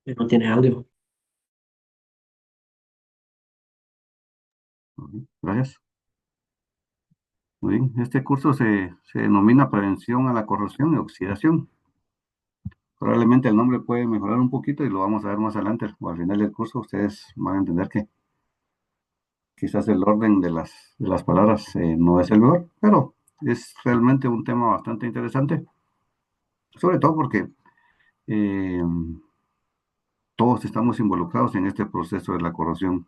No tiene audio. Ok, gracias. Muy bien. Este curso se denomina Prevención a la Corrosión y Oxidación. Probablemente el nombre puede mejorar un poquito y lo vamos a ver más adelante o al final del curso. Ustedes van a entender que quizás el orden de las palabras no es el mejor, pero es realmente un tema bastante interesante, sobre todo porque eh, todos estamos involucrados en este proceso de la corrosión.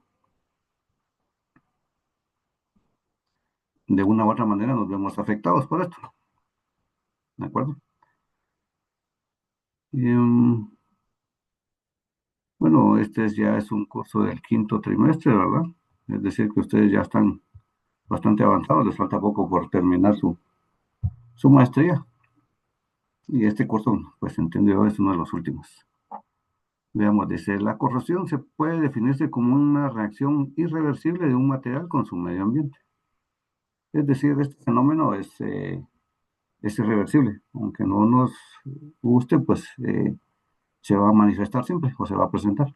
De una u otra manera nos vemos afectados por esto, ¿de acuerdo? Em, Bueno, ya es un curso del quinto trimestre, ¿verdad? Es decir, que ustedes ya están bastante avanzados, les falta poco por terminar su maestría. Y este curso, pues entiendo yo, es uno de los últimos. Veamos, dice, la corrosión se puede definirse como una reacción irreversible de un material con su medio ambiente. Es decir, este fenómeno es irreversible. Aunque no nos guste, pues se va a manifestar siempre o se va a presentar,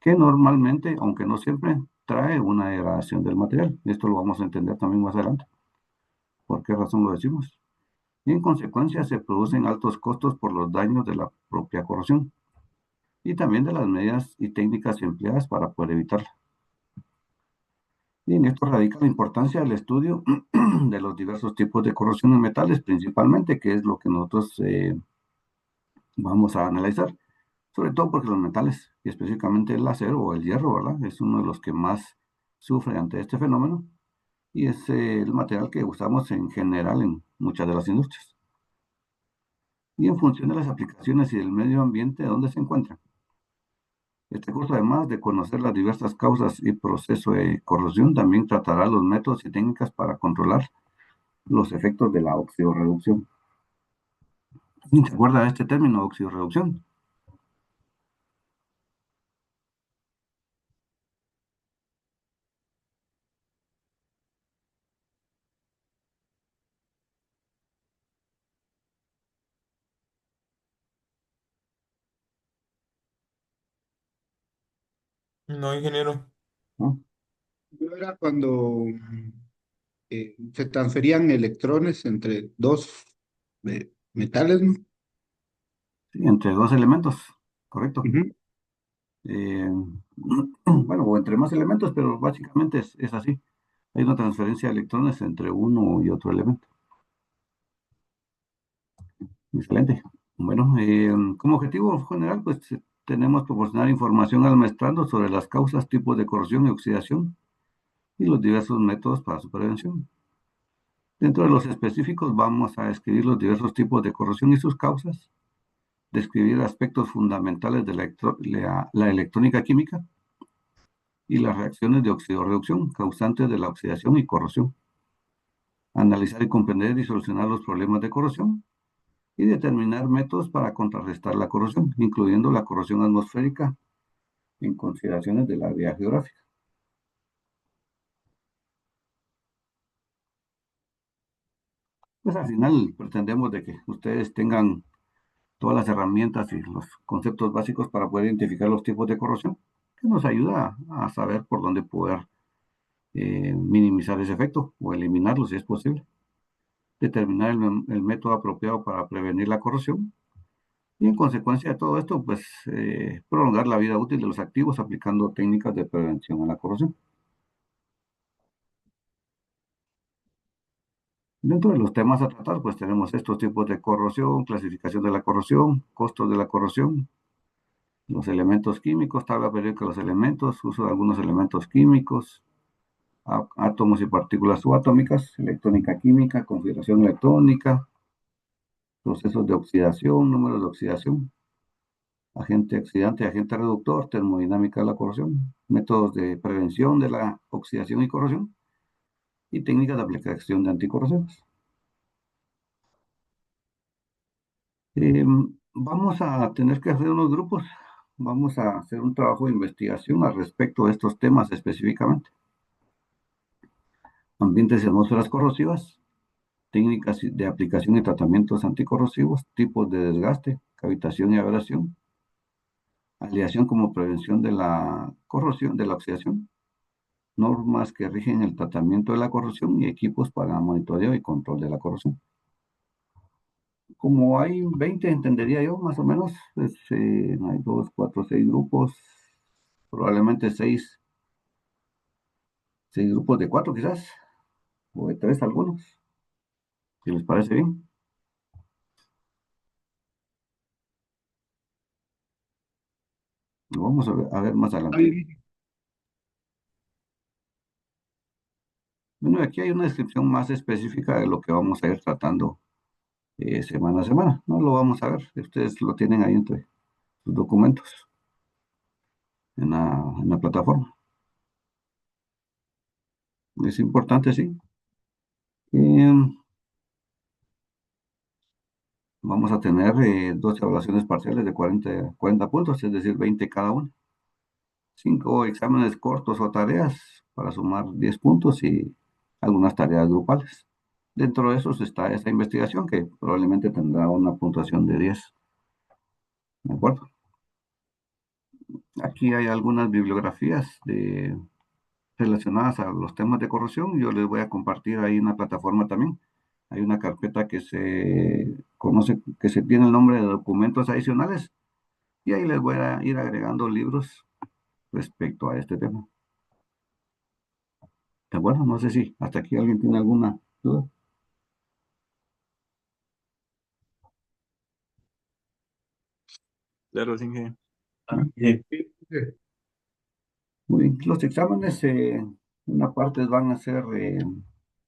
que normalmente, aunque no siempre, trae una degradación del material. Esto lo vamos a entender también más adelante. ¿Por qué razón lo decimos? Y en consecuencia se producen altos costos por los daños de la propia corrosión y también de las medidas y técnicas empleadas para poder evitarla. Y en esto radica la importancia del estudio de los diversos tipos de corrosión en metales, principalmente, que es lo que nosotros vamos a analizar, sobre todo porque los metales, y específicamente el acero o el hierro, ¿verdad? Es uno de los que más sufre ante este fenómeno y es el material que usamos en general en muchas de las industrias. Y en función de las aplicaciones y del medio ambiente donde se encuentran. Este curso, además de conocer las diversas causas y procesos de corrosión, también tratará los métodos y técnicas para controlar los efectos de la oxidorreducción. ¿Se acuerda de este término, oxidorreducción? No, ingeniero. ¿No? Yo era cuando se transferían electrones entre dos metales, ¿no? Sí, entre dos elementos, correcto. Ujú. Eh, bueno, o entre más elementos, pero básicamente es así. Hay una transferencia de electrones entre uno y otro elemento. Excelente. Bueno, como objetivo general, pues tenemos proporcionar información al maestrando sobre las causas, tipos de corrosión y oxidación y los diversos métodos para su prevención. Dentro de los específicos vamos a describir los diversos tipos de corrosión y sus causas, describir aspectos fundamentales de la electrónica química y las reacciones de oxidorreducción causantes de la oxidación y corrosión, analizar y comprender y solucionar los problemas de corrosión y determinar métodos para contrarrestar la corrosión, incluyendo la corrosión atmosférica en consideraciones del área geográfica. Pues al final pretendemos de que ustedes tengan todas las herramientas y los conceptos básicos para poder identificar los tipos de corrosión, que nos ayuda a saber por dónde poder minimizar ese efecto o eliminarlo si es posible, determinar el método apropiado para prevenir la corrosión y en consecuencia de todo esto, pues prolongar la vida útil de los activos aplicando técnicas de prevención a la corrosión. Dentro de los temas a tratar, pues tenemos estos tipos de corrosión, clasificación de la corrosión, costos de la corrosión, los elementos químicos, tabla periódica de los elementos, uso de algunos elementos químicos, átomos y partículas subatómicas, electrónica química, configuración electrónica, procesos de oxidación, números de oxidación, agente oxidante, agente reductor, termodinámica de la corrosión, métodos de prevención de la oxidación y corrosión y técnicas de aplicación de anticorrosivos. Vamos a tener que hacer unos grupos, vamos a hacer un trabajo de investigación al respecto de estos temas específicamente. Ambientes y atmósferas corrosivas, técnicas de aplicación y tratamientos anticorrosivos, tipos de desgaste, cavitación y abrasión, aleación como prevención de la corrosión, de la oxidación, normas que rigen el tratamiento de la corrosión y equipos para monitoreo y control de la corrosión. Como hay 20, entendería yo, más o menos, pues, hay 2, 4, 6 grupos, probablemente seis grupos de 4 quizás, o de 3 algunos, si les parece bien. Lo vamos a ver más adelante. Ahí, Bueno, aquí hay una descripción más específica de lo que vamos a ir tratando semana a semana. No lo vamos a ver, ustedes lo tienen ahí entre sus documentos en la plataforma. Es importante, sí. Eh, Vamos a tener dos evaluaciones parciales de 40 puntos, es decir, 20 cada una. 5 exámenes cortos o tareas para sumar 10 puntos y algunas tareas grupales. Dentro de esos está esta investigación que probablemente tendrá una puntuación de 10. ¿De acuerdo? Aquí hay algunas bibliografías relacionadas a los temas de corrosión. Yo les voy a compartir ahí en la plataforma también. Hay una carpeta que se conoce, que se tiene el nombre de documentos adicionales y ahí les voy a ir agregando libros respecto a este tema. De acuerdo, no sé si hasta aquí alguien tiene alguna duda. Claro, sí, que. Bien. sí, sí. Muy bien. Los exámenes, una parte van a ser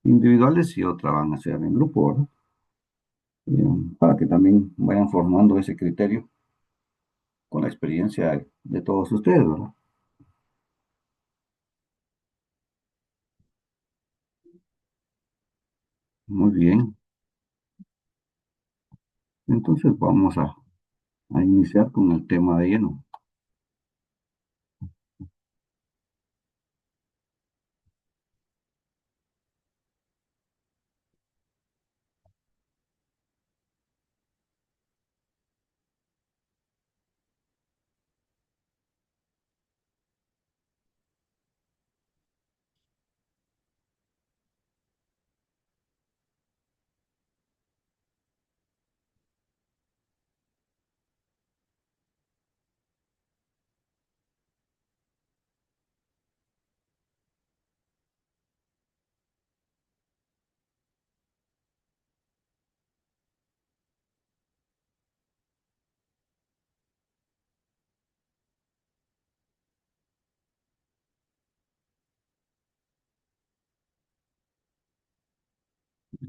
individuales y otra van a ser en grupo, ¿verdad? Para que también vayan formando ese criterio con la experiencia de todos ustedes, ¿verdad? Muy bien. Entonces vamos a iniciar con el tema de lleno.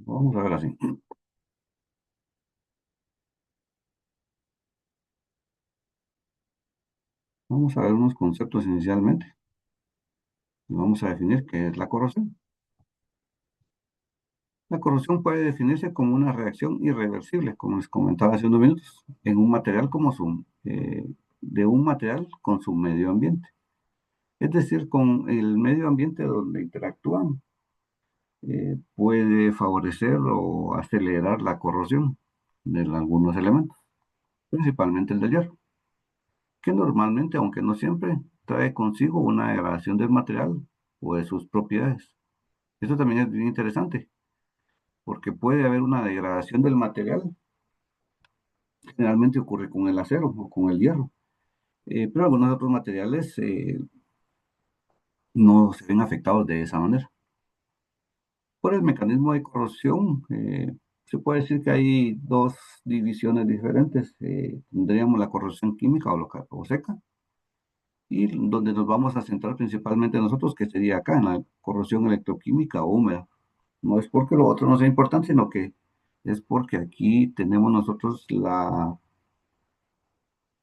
Vamos a ver así. Vamos a ver unos conceptos inicialmente y vamos a definir qué es la corrosión. La corrosión puede definirse como una reacción irreversible, como les comentaba hace unos minutos, en un material de un material con su medio ambiente. Es decir, con el medio ambiente donde interactúan, puede favorecer o acelerar la corrosión de algunos elementos, principalmente el del hierro, que normalmente, aunque no siempre, trae consigo una degradación del material o de sus propiedades. Esto también es bien interesante, porque puede haber una degradación del material. Generalmente ocurre con el acero o con el hierro, pero algunos otros materiales no se ven afectados de esa manera. Por el mecanismo de corrosión, se puede decir que hay dos divisiones diferentes. Tendríamos la corrosión química o seca, y donde nos vamos a centrar principalmente nosotros, que sería acá, en la corrosión electroquímica o húmeda. No es porque lo otro no sea importante, sino que es porque aquí tenemos nosotros la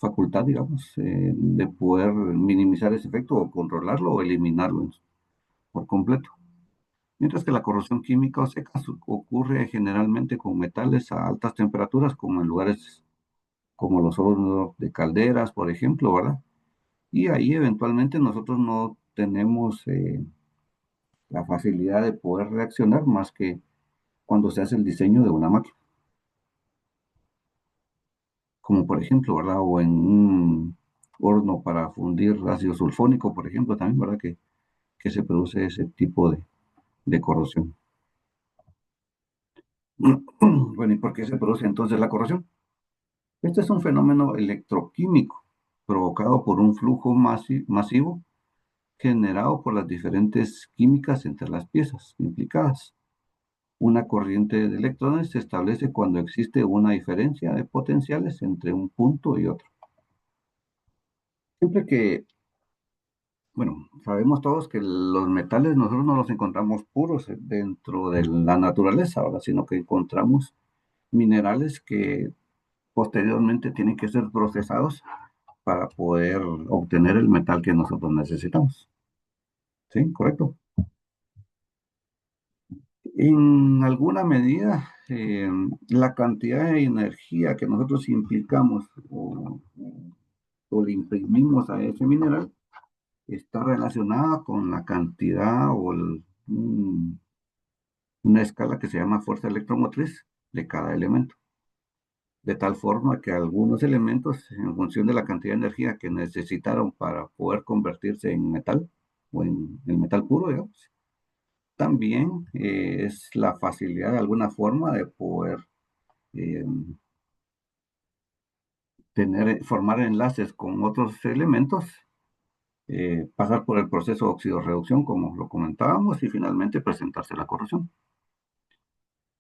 facultad, digamos, de poder minimizar ese efecto o controlarlo o eliminarlo por completo. Mientras que la corrosión química o seca ocurre generalmente con metales a altas temperaturas, como en lugares como los hornos de calderas, por ejemplo, ¿verdad? Y ahí eventualmente nosotros no tenemos la facilidad de poder reaccionar más que cuando se hace el diseño de una máquina. Como por ejemplo, ¿verdad? O en horno para fundir ácido sulfónico, por ejemplo, también, ¿verdad? Que se produce ese tipo de corrosión. Bueno, ¿y por qué se produce entonces la corrosión? Este es un fenómeno electroquímico provocado por un flujo masivo generado por las diferentes químicas entre las piezas implicadas. Una corriente de electrones se establece cuando existe una diferencia de potenciales entre un punto y otro. Siempre que, bueno, sabemos todos que los metales nosotros no los encontramos puros dentro de la naturaleza, ahora, sino que encontramos minerales que posteriormente tienen que ser procesados para poder obtener el metal que nosotros necesitamos. ¿Sí? ¿Correcto? En alguna medida, la cantidad de energía que nosotros implicamos o le imprimimos a ese mineral está relacionada con la cantidad o una escala que se llama fuerza electromotriz de cada elemento. De tal forma que algunos elementos, en función de la cantidad de energía que necesitaron para poder convertirse en metal o en el metal puro, digamos, también es la facilidad de alguna forma de poder eh, formar enlaces con otros elementos, pasar por el proceso de oxidorreducción, como lo comentábamos, y finalmente presentarse la corrosión.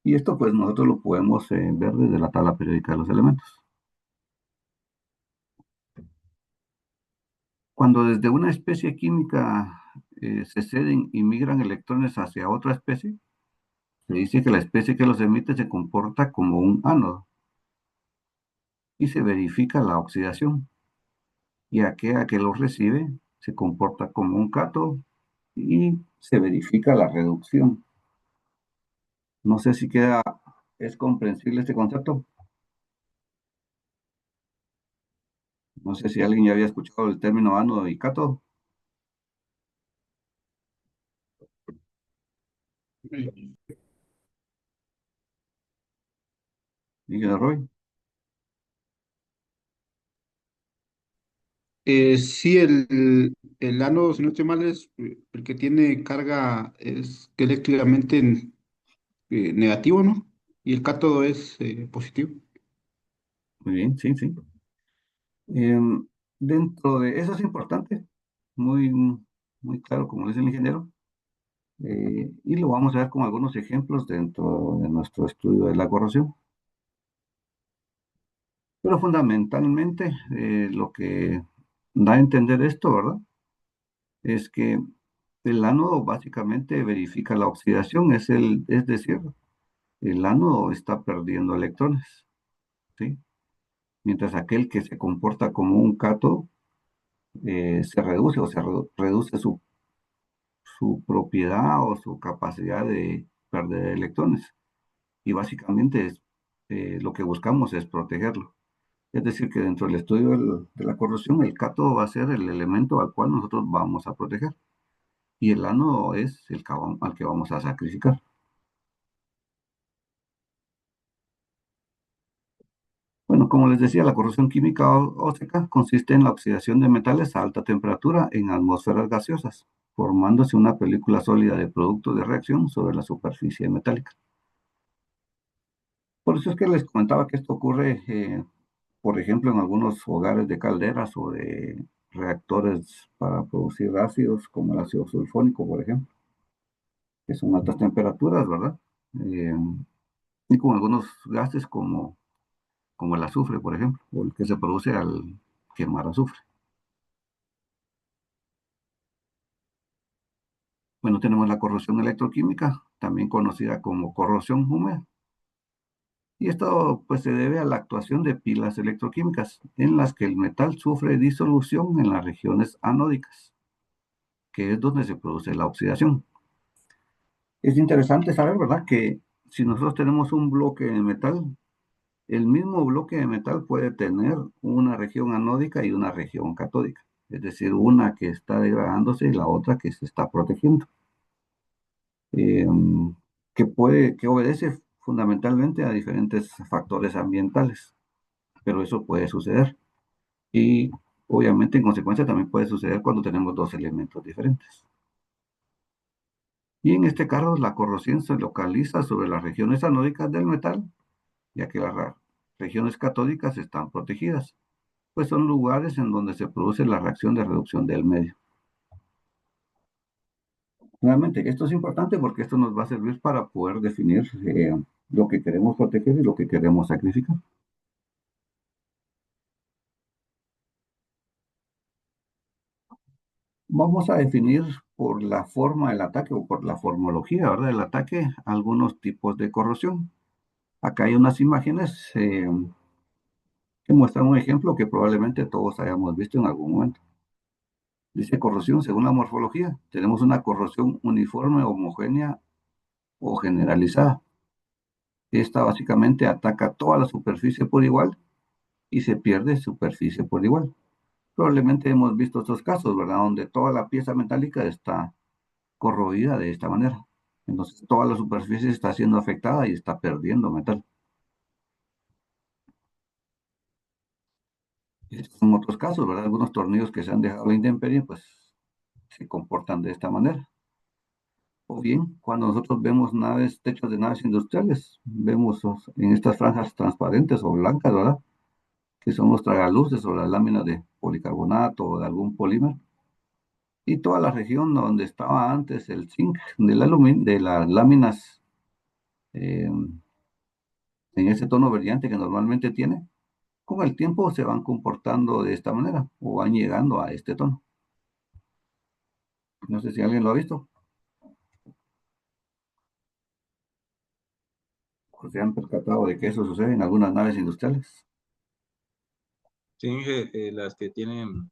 Y esto pues nosotros lo podemos ver desde la tabla periódica de los elementos. Cuando desde una especie química se ceden y migran electrones hacia otra especie, se dice que la especie que los emite se comporta como un ánodo y se verifica la oxidación. Y aquella que los recibe se comporta como un cátodo y se verifica la reducción. No sé si es comprensible este concepto. No sé si alguien ya había escuchado el término ánodo y cátodo. Dígale, Roy. Sí, el ánodo, si no estoy mal, es el que tiene carga es eléctricamente negativo, ¿no? Y el cátodo es positivo. Muy bien, sí, sí. Em, Dentro de eso es importante, muy, muy claro, como dice el ingeniero, y lo vamos a ver con algunos ejemplos dentro de nuestro estudio de la corrosión. Pero fundamentalmente, lo que da a entender esto, ¿verdad? Es que el ánodo básicamente verifica la oxidación, es decir, el ánodo está perdiendo electrones, ¿sí? Mientras aquel que se comporta como un cátodo se reduce o reduce su propiedad o su capacidad de perder electrones. Y básicamente lo que buscamos es protegerlo. Es decir, que dentro del estudio de la corrosión, el cátodo va a ser el elemento al cual nosotros vamos a proteger. Y el ánodo es al que vamos a sacrificar. Bueno, como les decía, la corrosión química ósea consiste en la oxidación de metales a alta temperatura en atmósferas gaseosas, formándose una película sólida de producto de reacción sobre la superficie metálica. Por eso es que les comentaba que esto ocurre, por ejemplo, en algunos hogares de calderas o de reactores para producir ácidos, como el ácido sulfónico, por ejemplo, que son altas temperaturas, ¿verdad? Eh, y con algunos gases como el azufre, por ejemplo, o el que se produce al quemar azufre. Bueno, tenemos la corrosión electroquímica, también conocida como corrosión húmeda. Y esto pues se debe a la actuación de pilas electroquímicas en las que el metal sufre disolución en las regiones anódicas, que es donde se produce la oxidación. Es interesante saber, ¿verdad?, que si nosotros tenemos un bloque de metal, el mismo bloque de metal puede tener una región anódica y una región catódica, es decir, una que está degradándose y la otra que se está protegiendo, eh, que obedece fundamentalmente a diferentes factores ambientales, pero eso puede suceder. Y Obviamente, en consecuencia, también puede suceder cuando tenemos dos elementos diferentes. Y en este caso, la corrosión se localiza sobre las regiones anódicas del metal, ya que las regiones catódicas están protegidas, pues son lugares en donde se produce la reacción de reducción del medio. Nuevamente, esto es importante porque esto nos va a servir para poder definir lo que queremos proteger y lo que queremos sacrificar. Vamos a definir por la forma del ataque o por la formología, ¿verdad? Del ataque, algunos tipos de corrosión. Acá hay unas imágenes que muestran un ejemplo que probablemente todos hayamos visto en algún momento. Dice corrosión según la morfología. Tenemos una corrosión uniforme, homogénea o generalizada. Esta básicamente ataca toda la superficie por igual y se pierde superficie por igual. Probablemente hemos visto estos casos, ¿verdad? Donde toda la pieza metálica está corroída de esta manera. Entonces toda la superficie está siendo afectada y está perdiendo metal. En otros casos, ¿verdad? Algunos tornillos que se han dejado a la intemperie, pues se comportan de esta manera. O bien, cuando nosotros vemos naves, techos de naves industriales, vemos en estas franjas transparentes o blancas, ¿verdad? Que son los tragaluces o las láminas de policarbonato o de algún polímero. Y toda la región donde estaba antes el zinc del aluminio, de las láminas eh, en ese tono brillante que normalmente tiene, con el tiempo se van comportando de esta manera o van llegando a este tono. No sé si alguien lo ha visto o se han percatado de que eso sucede en algunas naves industriales. Sí, las que tienen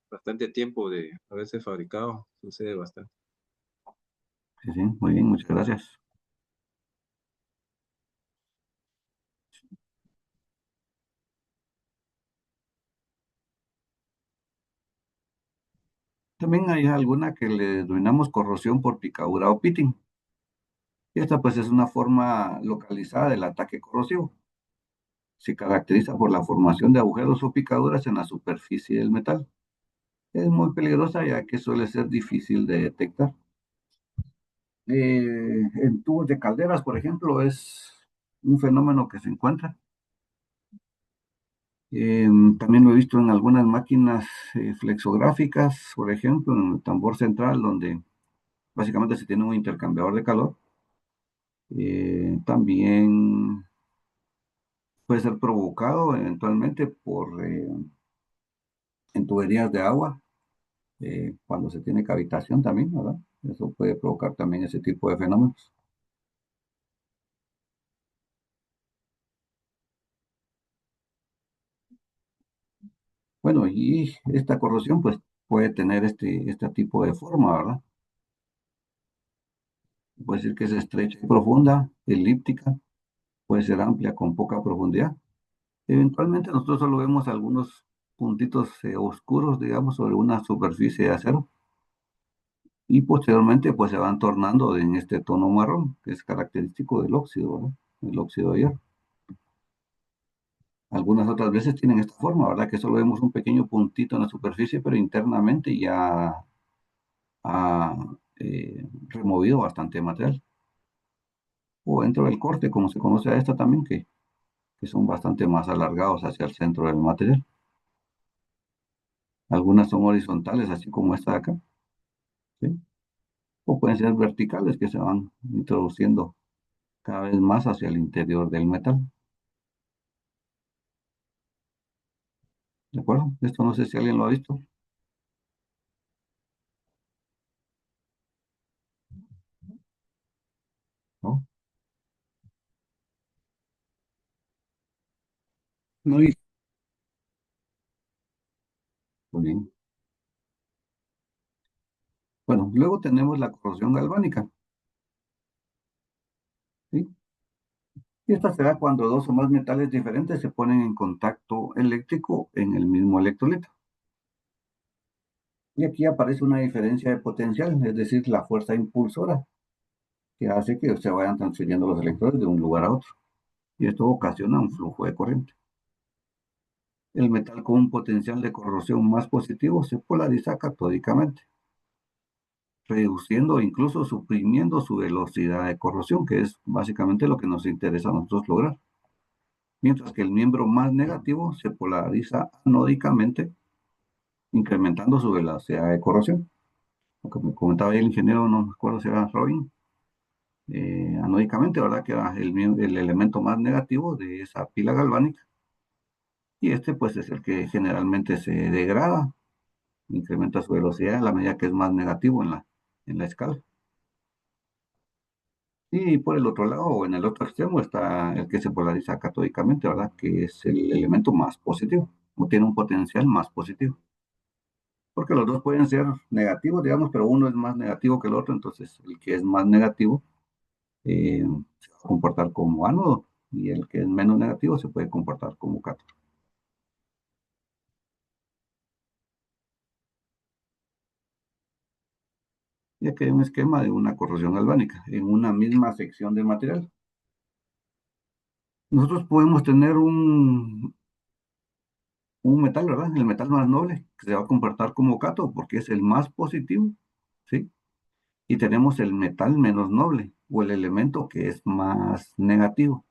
bastante tiempo de haberse fabricado, sucede bastante. Sí, sí, muy bien, muchas gracias. También hay alguna que le denominamos corrosión por picadura o pitting. Y esta pues es una forma localizada del ataque corrosivo. Se caracteriza por la formación de agujeros o picaduras en la superficie del metal. Es muy peligrosa ya que suele ser difícil de detectar. En tubos de calderas, por ejemplo, es un fenómeno que se encuentra. También lo he visto en algunas máquinas flexográficas, por ejemplo, en el tambor central, donde básicamente se tiene un intercambiador de calor. También puede ser provocado eventualmente por en tuberías de agua, cuando se tiene cavitación también, ¿verdad? Eso puede provocar también ese tipo de fenómenos. Bueno, y esta corrosión pues puede tener este tipo de forma, ¿verdad? Puede ser que es estrecha y profunda, elíptica, puede ser amplia con poca profundidad. Eventualmente nosotros solo vemos algunos puntitos oscuros, digamos, sobre una superficie de acero y posteriormente pues se van tornando en este tono marrón, que es característico del óxido, ¿verdad? El óxido de hierro. Algunas otras veces tienen esta forma, ¿verdad? Que solo vemos un pequeño puntito en la superficie, pero internamente ya ha removido bastante material. O dentro del corte, como se conoce a esta también, que son bastante más alargados hacia el centro del material. Algunas son horizontales, así como esta de acá, ¿sí? O pueden ser verticales, que se van introduciendo cada vez más hacia el interior del metal. ¿De acuerdo? Esto no sé si alguien lo ha visto, ¿no? ¿no? Y Muy bien. Bueno, luego tenemos la corrosión galvánica, ¿sí? Y esta se da cuando dos o más metales diferentes se ponen en contacto eléctrico en el mismo electrolito. Y aquí aparece una diferencia de potencial, es decir, la fuerza impulsora, que hace que se vayan transfiriendo los electrones de un lugar a otro. Y esto ocasiona un flujo de corriente. El metal con un potencial de corrosión más positivo se polariza catódicamente, reduciendo o incluso suprimiendo su velocidad de corrosión, que es básicamente lo que nos interesa a nosotros lograr. Mientras que el miembro más negativo se polariza anódicamente, incrementando su velocidad de corrosión. Lo que me comentaba ahí el ingeniero, no me acuerdo si era Robin, anódicamente, ¿verdad? Que era el elemento más negativo de esa pila galvánica. Y este, pues, es el que generalmente se degrada, incrementa su velocidad a la medida que es más negativo en la escala. Y por el otro lado, o en el otro extremo, está el que se polariza catódicamente, ¿verdad? Que es el elemento más positivo, o tiene un potencial más positivo. Porque los dos pueden ser negativos, digamos, pero uno es más negativo que el otro, entonces el que es más negativo se va a comportar como ánodo y el que es menos negativo se puede comportar como cátodo. Y aquí hay un esquema de una corrosión galvánica en una misma sección de material. Nosotros podemos tener un metal, ¿verdad? El metal más noble, que se va a comportar como cátodo porque es el más positivo, ¿sí? Y tenemos el metal menos noble o el elemento que es más negativo,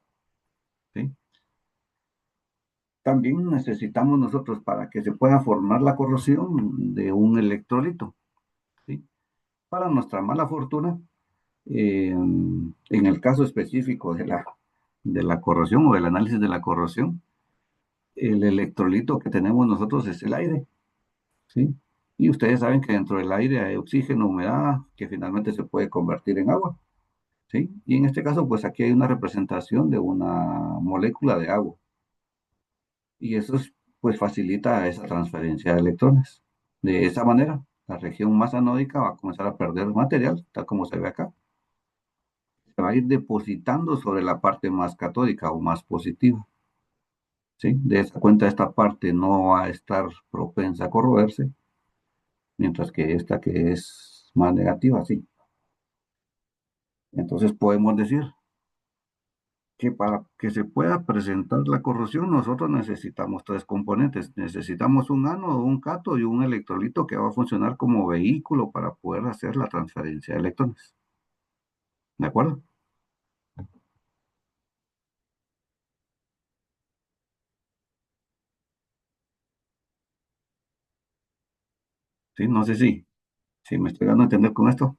¿sí? También necesitamos nosotros para que se pueda formar la corrosión de un electrolito, ¿sí? Para nuestra mala fortuna, en el caso específico de la corrosión o del análisis de la corrosión, el electrolito que tenemos nosotros es el aire, ¿sí? Y ustedes saben que dentro del aire hay oxígeno, humedad, que finalmente se puede convertir en agua, ¿sí? Y en este caso, pues aquí hay una representación de una molécula de agua. Y eso pues facilita esa transferencia de electrones. De esa manera, la región más anódica va a comenzar a perder material, tal como se ve acá. Se va a ir depositando sobre la parte más catódica o más positiva. ¿Sí? De esa cuenta, esta parte no va a estar propensa a corroerse, mientras que esta que es más negativa, sí. Entonces podemos decir que para que se pueda presentar la corrosión, nosotros necesitamos tres componentes. Necesitamos un ánodo, un cátodo y un electrolito que va a funcionar como vehículo para poder hacer la transferencia de electrones. ¿De acuerdo? Sí, no sé si me estoy dando a entender con esto.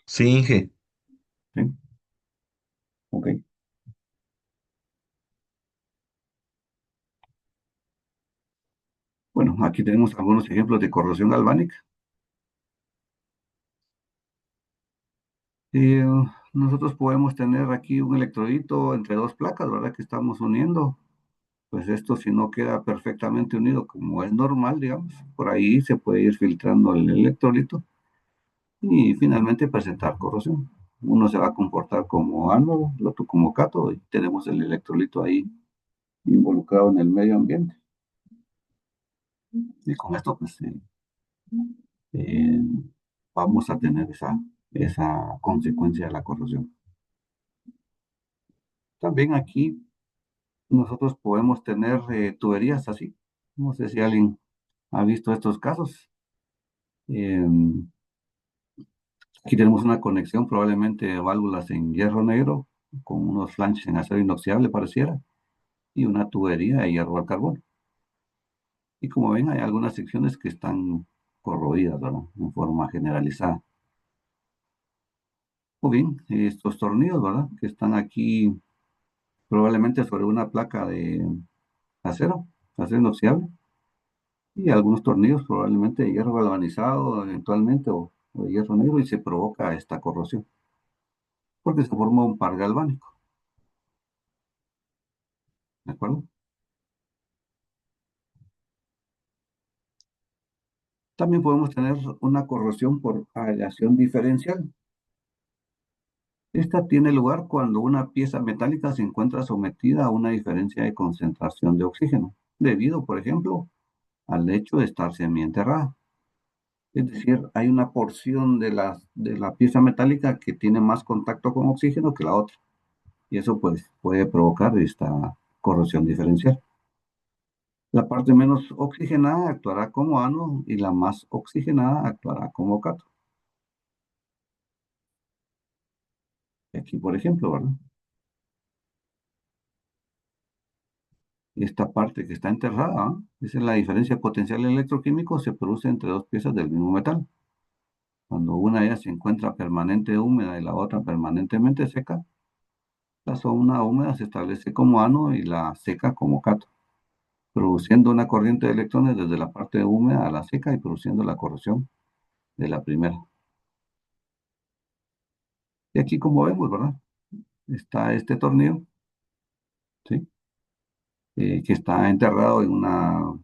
Sí, Inge. Sí, ok. Bueno, aquí tenemos algunos ejemplos de corrosión galvánica. Eh, Nosotros podemos tener aquí un electrodito entre dos placas, ¿verdad? Que estamos uniendo. Pues esto si no queda perfectamente unido como es normal, digamos, por ahí se puede ir filtrando el electrolito y finalmente presentar corrosión. Uno se va a comportar como ánodo, el otro como cátodo y tenemos el electrolito ahí involucrado en el medio ambiente. Y con esto pues eh, vamos a tener esa consecuencia de la corrosión. También aquí nosotros podemos tener tuberías así. No sé si alguien ha visto estos casos. Eh, Aquí tenemos una conexión, probablemente de válvulas en hierro negro, con unos flanges en acero inoxidable, pareciera, y una tubería de hierro al carbón. Y como ven, hay algunas secciones que están corroídas, ¿verdad? En forma generalizada. O bien, estos tornillos, ¿verdad? Que están aquí probablemente sobre una placa de acero, acero inoxidable, y algunos tornillos probablemente de hierro galvanizado eventualmente o de hierro negro y se provoca esta corrosión, porque se forma un par galvánico, ¿de acuerdo? También podemos tener una corrosión por aleación diferencial. Esta tiene lugar cuando una pieza metálica se encuentra sometida a una diferencia de concentración de oxígeno, debido, por ejemplo, al hecho de estar semienterrada. Es decir, hay una porción de la pieza metálica que tiene más contacto con oxígeno que la otra. y eso pues puede provocar esta corrosión diferencial. La parte menos oxigenada actuará como ánodo y la más oxigenada actuará como cátodo. Aquí, por ejemplo, ¿verdad? Esta parte que está enterrada, ¿ah? Esa es la diferencia potencial electroquímico, se produce entre dos piezas del mismo metal. Cuando una de ellas se encuentra permanente húmeda y la otra permanentemente seca, la zona húmeda se establece como ánodo y la seca como cátodo, produciendo una corriente de electrones desde la parte húmeda a la seca y produciendo la corrosión de la primera. Y aquí, como vemos, ¿verdad? Está este tornillo, ¿sí? Que está enterrado en una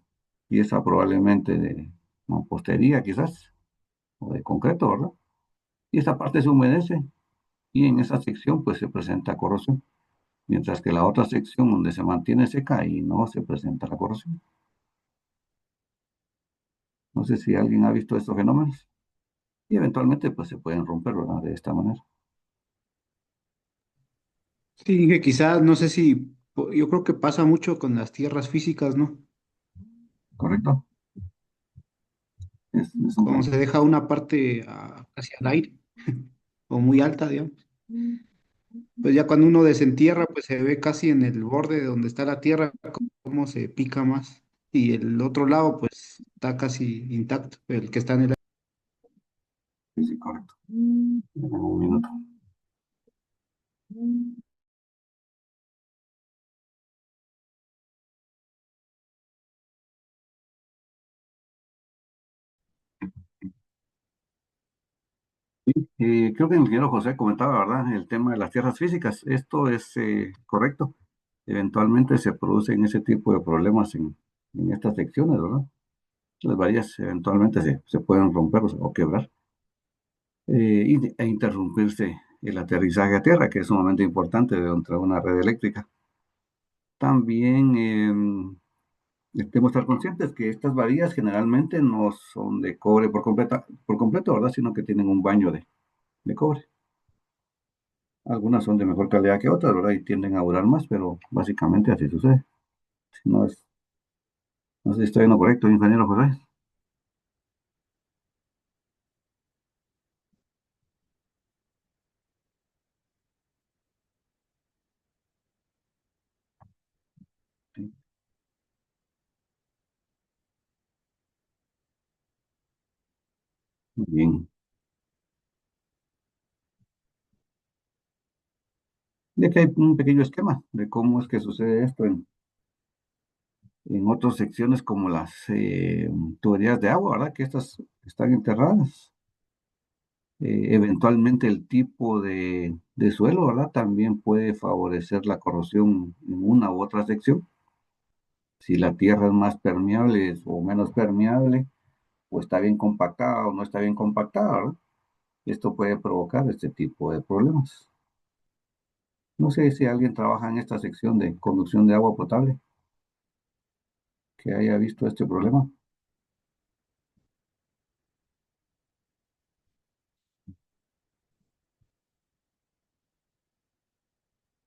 pieza probablemente de mampostería, quizás, o de concreto, ¿verdad? Y esa parte se humedece y en esa sección pues se presenta corrosión, mientras que la otra sección donde se mantiene seca y no se presenta la corrosión. No sé si alguien ha visto estos fenómenos y eventualmente pues se pueden romper, ¿verdad? De esta manera, Sí, que quizás, no sé si, yo creo que pasa mucho con las tierras físicas, ¿no? ¿correcto? Es un Cuando se punto. deja una parte hacia el aire o muy alta, digamos. Pues ya cuando uno desentierra, pues se ve casi en el borde de donde está la tierra cómo se pica más. Y el otro lado, pues está casi intacto, el que está en el aire. Sí, sí, correcto. En un minuto. Creo que el ingeniero José comentaba, ¿verdad? El tema de las tierras físicas. Esto es correcto. Eventualmente se producen ese tipo de problemas en estas secciones, ¿verdad? Las varillas eventualmente se pueden romper o quebrar e interrumpirse el aterrizaje a tierra, que es sumamente importante dentro de una red eléctrica. También debemos estar conscientes que estas varillas generalmente no son de cobre por completo, ¿verdad? Sino que tienen un baño de cobre. Algunas son de mejor calidad que otras, ¿verdad? Y tienden a durar más, pero básicamente así sucede. Si no es, no sé si estoy en lo correcto, ingeniero José. Sí, muy bien. Y aquí hay un pequeño esquema de cómo es que sucede esto en otras secciones como las tuberías de agua, ¿verdad? Que estas están enterradas. Eventualmente el tipo de suelo, ¿verdad? También puede favorecer la corrosión en una u otra sección. Si la tierra es más permeable o menos permeable, o está bien compactada o no está bien compactada, ¿verdad? Esto puede provocar este tipo de problemas. No sé si alguien trabaja en esta sección de conducción de agua potable que haya visto este problema,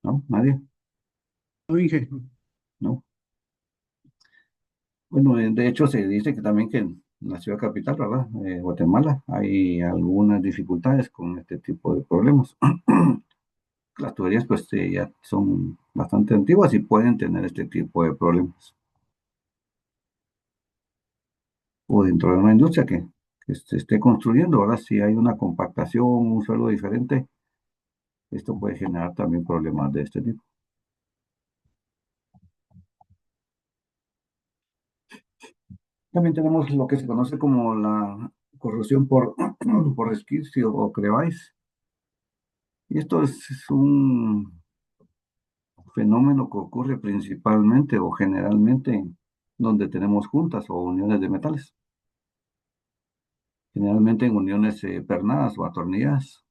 ¿no? Nadie, No, Inge. ¿no? Bueno, de hecho se dice que también que en la ciudad capital, ¿verdad? Guatemala, hay algunas dificultades con este tipo de problemas. Las tuberías pues ya son bastante antiguas y pueden tener este tipo de problemas. O dentro de una industria que se esté construyendo, ¿verdad? Si hay una compactación, un suelo diferente, esto puede generar también problemas de este tipo. También tenemos lo que se conoce como la corrosión por resquicio o creváis. Y esto es un fenómeno que ocurre principalmente o generalmente donde tenemos juntas o uniones de metales. Generalmente en uniones pernadas o atornilladas.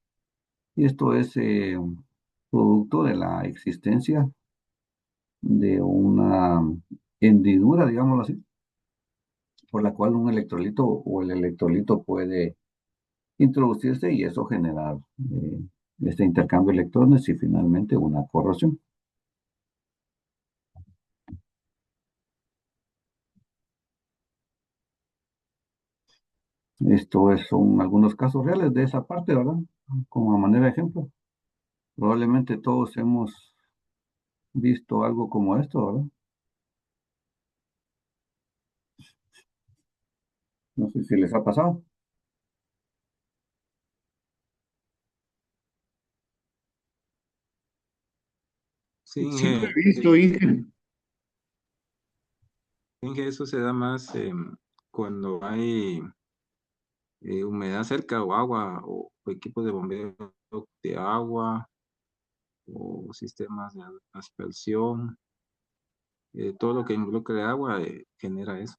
Y esto es producto de la existencia de una hendidura, digámoslo así, por la cual un electrolito o el electrolito puede introducirse y eso generar este intercambio de electrones y finalmente una corrosión. Son algunos casos reales de esa parte, ¿verdad? Como a manera de ejemplo. Probablemente todos hemos visto algo como esto, ¿verdad? No sé si les ha pasado. Sí, Sí lo Inge, he visto, Inge. Inge, eso se da más cuando hay humedad cerca o agua o equipos de bombeo de agua o sistemas de aspersión. Todo lo que involucre agua genera eso.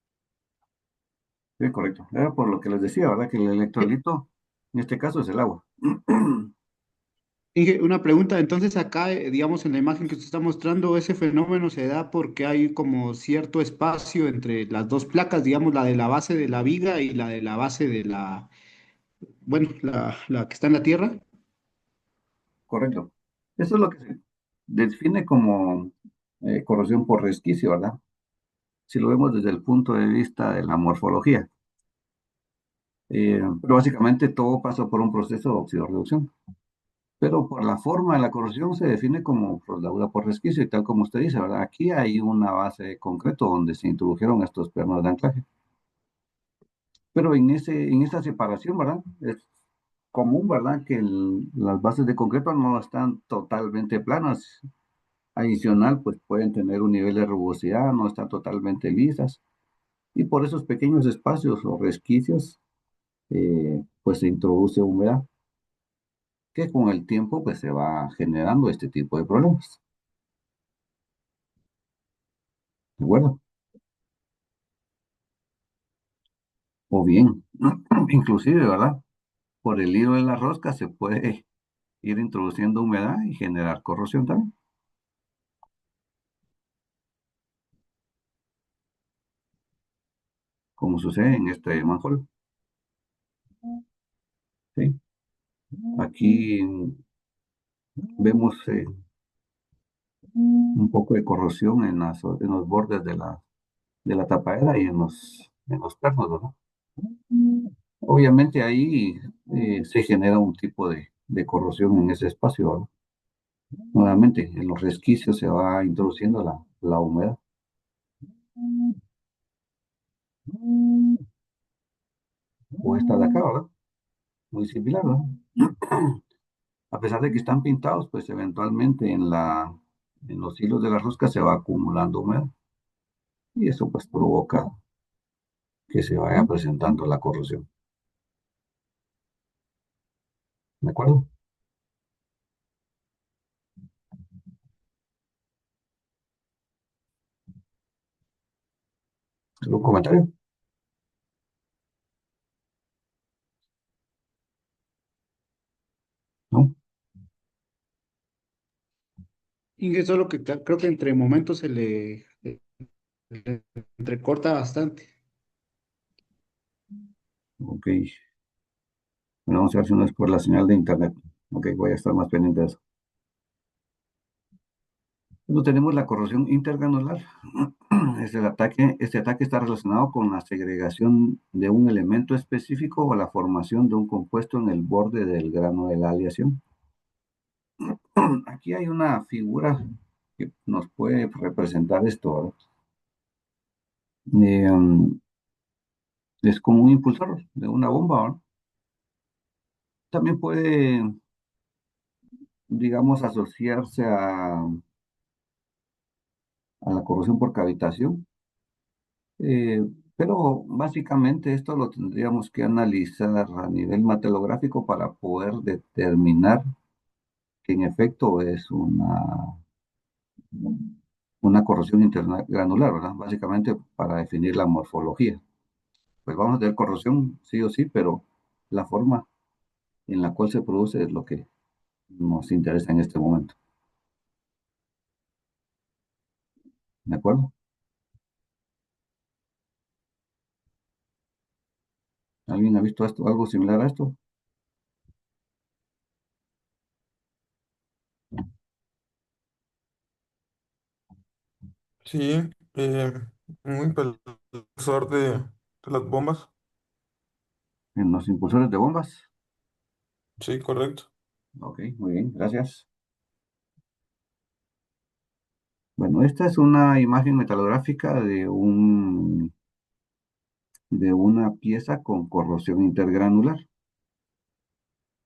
Sí, correcto. Era por lo que les decía, ¿verdad? Que el electrolito, en este caso, es el agua. Inge, una pregunta, entonces acá, digamos, en la imagen que usted está mostrando, ese fenómeno se da porque hay como cierto espacio entre las dos placas, digamos, la de la base de la viga y la de la base de la, bueno, la que está en la tierra. Correcto. Eso es lo que se define como corrosión por resquicio, ¿verdad? Si lo vemos desde el punto de vista de la morfología. Pero básicamente todo pasa por un proceso de oxidorreducción. Pero por la forma de la corrosión se define como soldadura por resquicio y tal como usted dice, ¿verdad? Aquí hay una base de concreto donde se introdujeron estos pernos de anclaje. Pero en esa separación, ¿verdad? Es común, ¿verdad? Que las bases de concreto no están totalmente planas. Adicional, pues pueden tener un nivel de rugosidad, no están totalmente lisas. Y por esos pequeños espacios o resquicios, pues se introduce humedad, que con el tiempo pues se va generando este tipo de problemas. ¿De acuerdo? O bien, inclusive, ¿verdad? Por el hilo de la rosca se puede ir introduciendo humedad y generar corrosión también, como sucede en este manjol. ¿Sí? Aquí vemos un poco de corrosión en los bordes de la tapadera y en los pernos, ¿verdad? Obviamente ahí se genera un tipo de corrosión en ese espacio, ¿verdad? Nuevamente, en los resquicios se va introduciendo la humedad. O esta de acá, ¿verdad? Muy similar, ¿verdad? A pesar de que están pintados, pues eventualmente en los hilos de la rosca se va acumulando humedad y eso pues provoca que se vaya presentando la corrosión. ¿De acuerdo? ¿Algún comentario? ¿No? Inge, solo que creo que entre momentos le entrecorta bastante. Ok. Bueno, vamos a ver si no es por la señal de internet. Ok, voy a estar más pendiente de eso. Luego tenemos la corrosión intergranular. Este ataque está relacionado con la segregación de un elemento específico o la formación de un compuesto en el borde del grano de la aleación. Aquí hay una figura que nos puede representar esto, ¿verdad? Es como un impulsor de una bomba, ¿verdad? También puede, digamos, asociarse a la corrosión por cavitación. Eh, pero básicamente esto lo tendríamos que analizar a nivel metalográfico para poder determinar que en efecto es una corrosión intergranular, ¿verdad? Básicamente para definir la morfología. Pues vamos a tener corrosión sí o sí, pero la forma en la cual se produce es lo que nos interesa en este momento. ¿De acuerdo? ¿Alguien ha visto esto, algo similar a esto? Sí, eh, un impulsor de las bombas. En los impulsores de bombas. Sí, correcto. Ok, muy bien, gracias. Bueno, esta es una imagen metalográfica de una pieza con corrosión intergranular.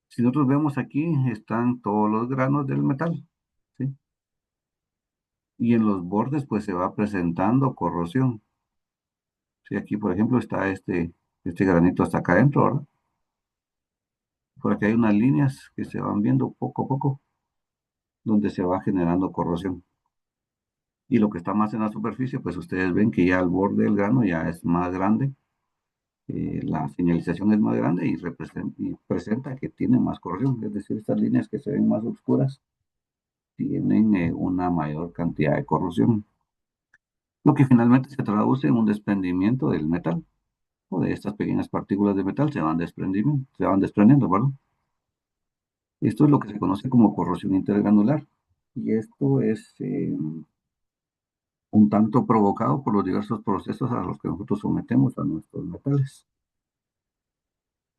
Si nosotros vemos aquí, están todos los granos del metal, ¿sí? Y en los bordes, pues se va presentando corrosión. Sí, aquí, por ejemplo, está este granito hasta acá adentro, ¿verdad? Por aquí hay unas líneas que se van viendo poco a poco, donde se va generando corrosión. Y lo que está más en la superficie, pues ustedes ven que ya el borde del grano ya es más grande, la señalización es más grande y presenta que tiene más corrosión. Es decir, estas líneas que se ven más oscuras tienen una mayor cantidad de corrosión, lo que finalmente se traduce en un desprendimiento del metal, o de estas pequeñas partículas de metal se van desprendiendo, perdón. Esto es lo que se conoce como corrosión intergranular, y esto es un tanto provocado por los diversos procesos a los que nosotros sometemos a nuestros metales.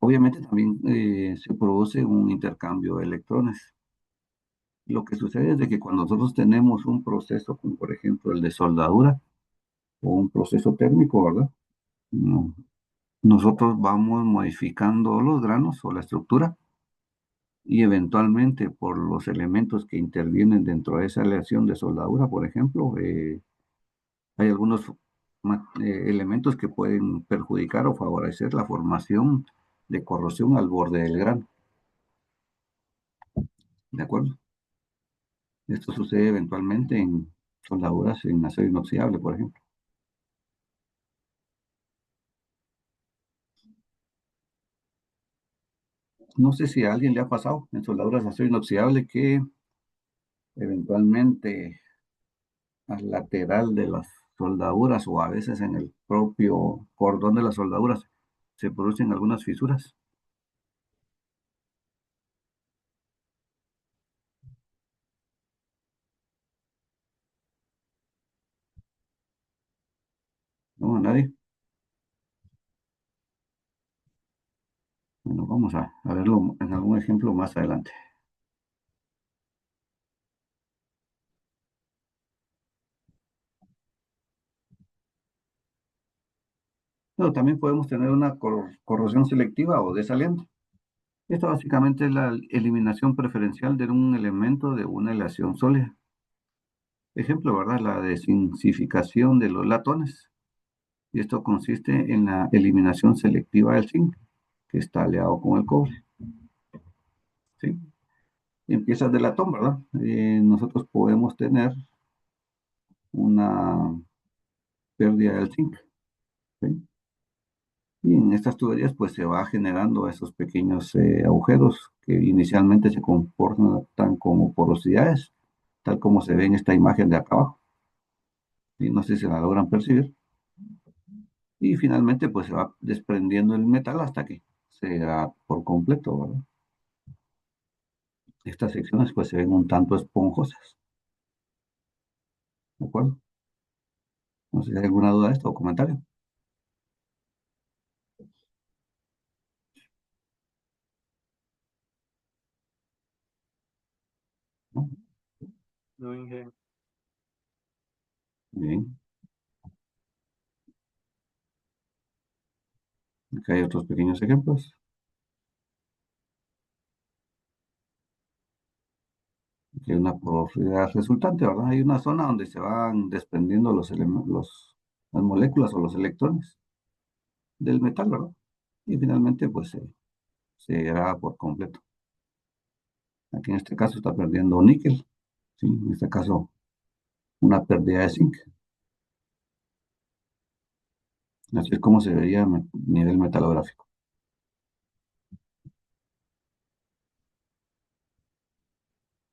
Obviamente también se produce un intercambio de electrones. Lo que sucede es de que cuando nosotros tenemos un proceso como por ejemplo el de soldadura o un proceso térmico, ¿verdad? No, nosotros vamos modificando los granos o la estructura y eventualmente por los elementos que intervienen dentro de esa aleación de soldadura, por ejemplo, hay algunos elementos que pueden perjudicar o favorecer la formación de corrosión al borde del grano. ¿De acuerdo? Esto sucede eventualmente en soldaduras en acero inoxidable, por ejemplo. No sé si a alguien le ha pasado en soldaduras de acero inoxidable que eventualmente al lateral de las soldaduras o a veces en el propio cordón de las soldaduras se producen algunas fisuras. ¿No? ¿A nadie? Bueno, vamos a verlo en algún ejemplo más adelante. Pero también podemos tener una corrosión selectiva o desaliente. Esta básicamente es la eliminación preferencial de un elemento de una aleación sólida. Ejemplo, ¿verdad? La desinsificación de los latones. Y esto consiste en la eliminación selectiva del zinc, que está aliado con el cobre. ¿Sí? En piezas de latón, ¿verdad? Nosotros podemos tener una pérdida del zinc. ¿Sí? Y en estas tuberías pues se va generando esos pequeños agujeros que inicialmente se comportan como porosidades, tal como se ve en esta imagen de acá abajo. Y no sé si la logran percibir. Y finalmente pues se va desprendiendo el metal hasta que se da por completo, ¿verdad? Estas secciones pues se ven un tanto esponjosas, ¿de acuerdo? No sé si hay alguna duda de esto o comentario, ¿no? No, Inge. Bien, acá hay otros pequeños ejemplos. Aquí hay una porosidad resultante, ¿verdad? Hay una zona donde se van desprendiendo las moléculas o los electrones del metal, ¿verdad? Y finalmente pues se degrada por completo. Aquí en este caso está perdiendo níquel, ¿sí? En este caso una pérdida de zinc. Así es como se vería a nivel metalográfico.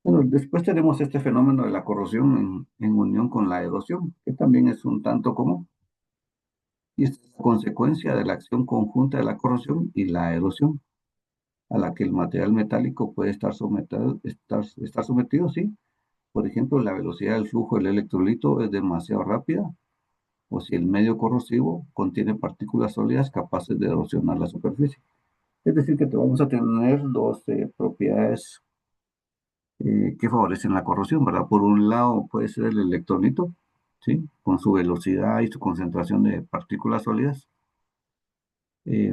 Bueno, después tenemos este fenómeno de la corrosión en unión con la erosión, que también es un tanto común. Y es consecuencia de la acción conjunta de la corrosión y la erosión, a la que el material metálico puede estar sometido, sí, por ejemplo, la velocidad del flujo del electrolito es demasiado rápida o si el medio corrosivo contiene partículas sólidas capaces de erosionar la superficie. Es decir, que te vamos a tener dos propiedades que favorecen la corrosión, ¿verdad? Por un lado puede ser el electrolito, ¿sí? Con su velocidad y su concentración de partículas sólidas. Y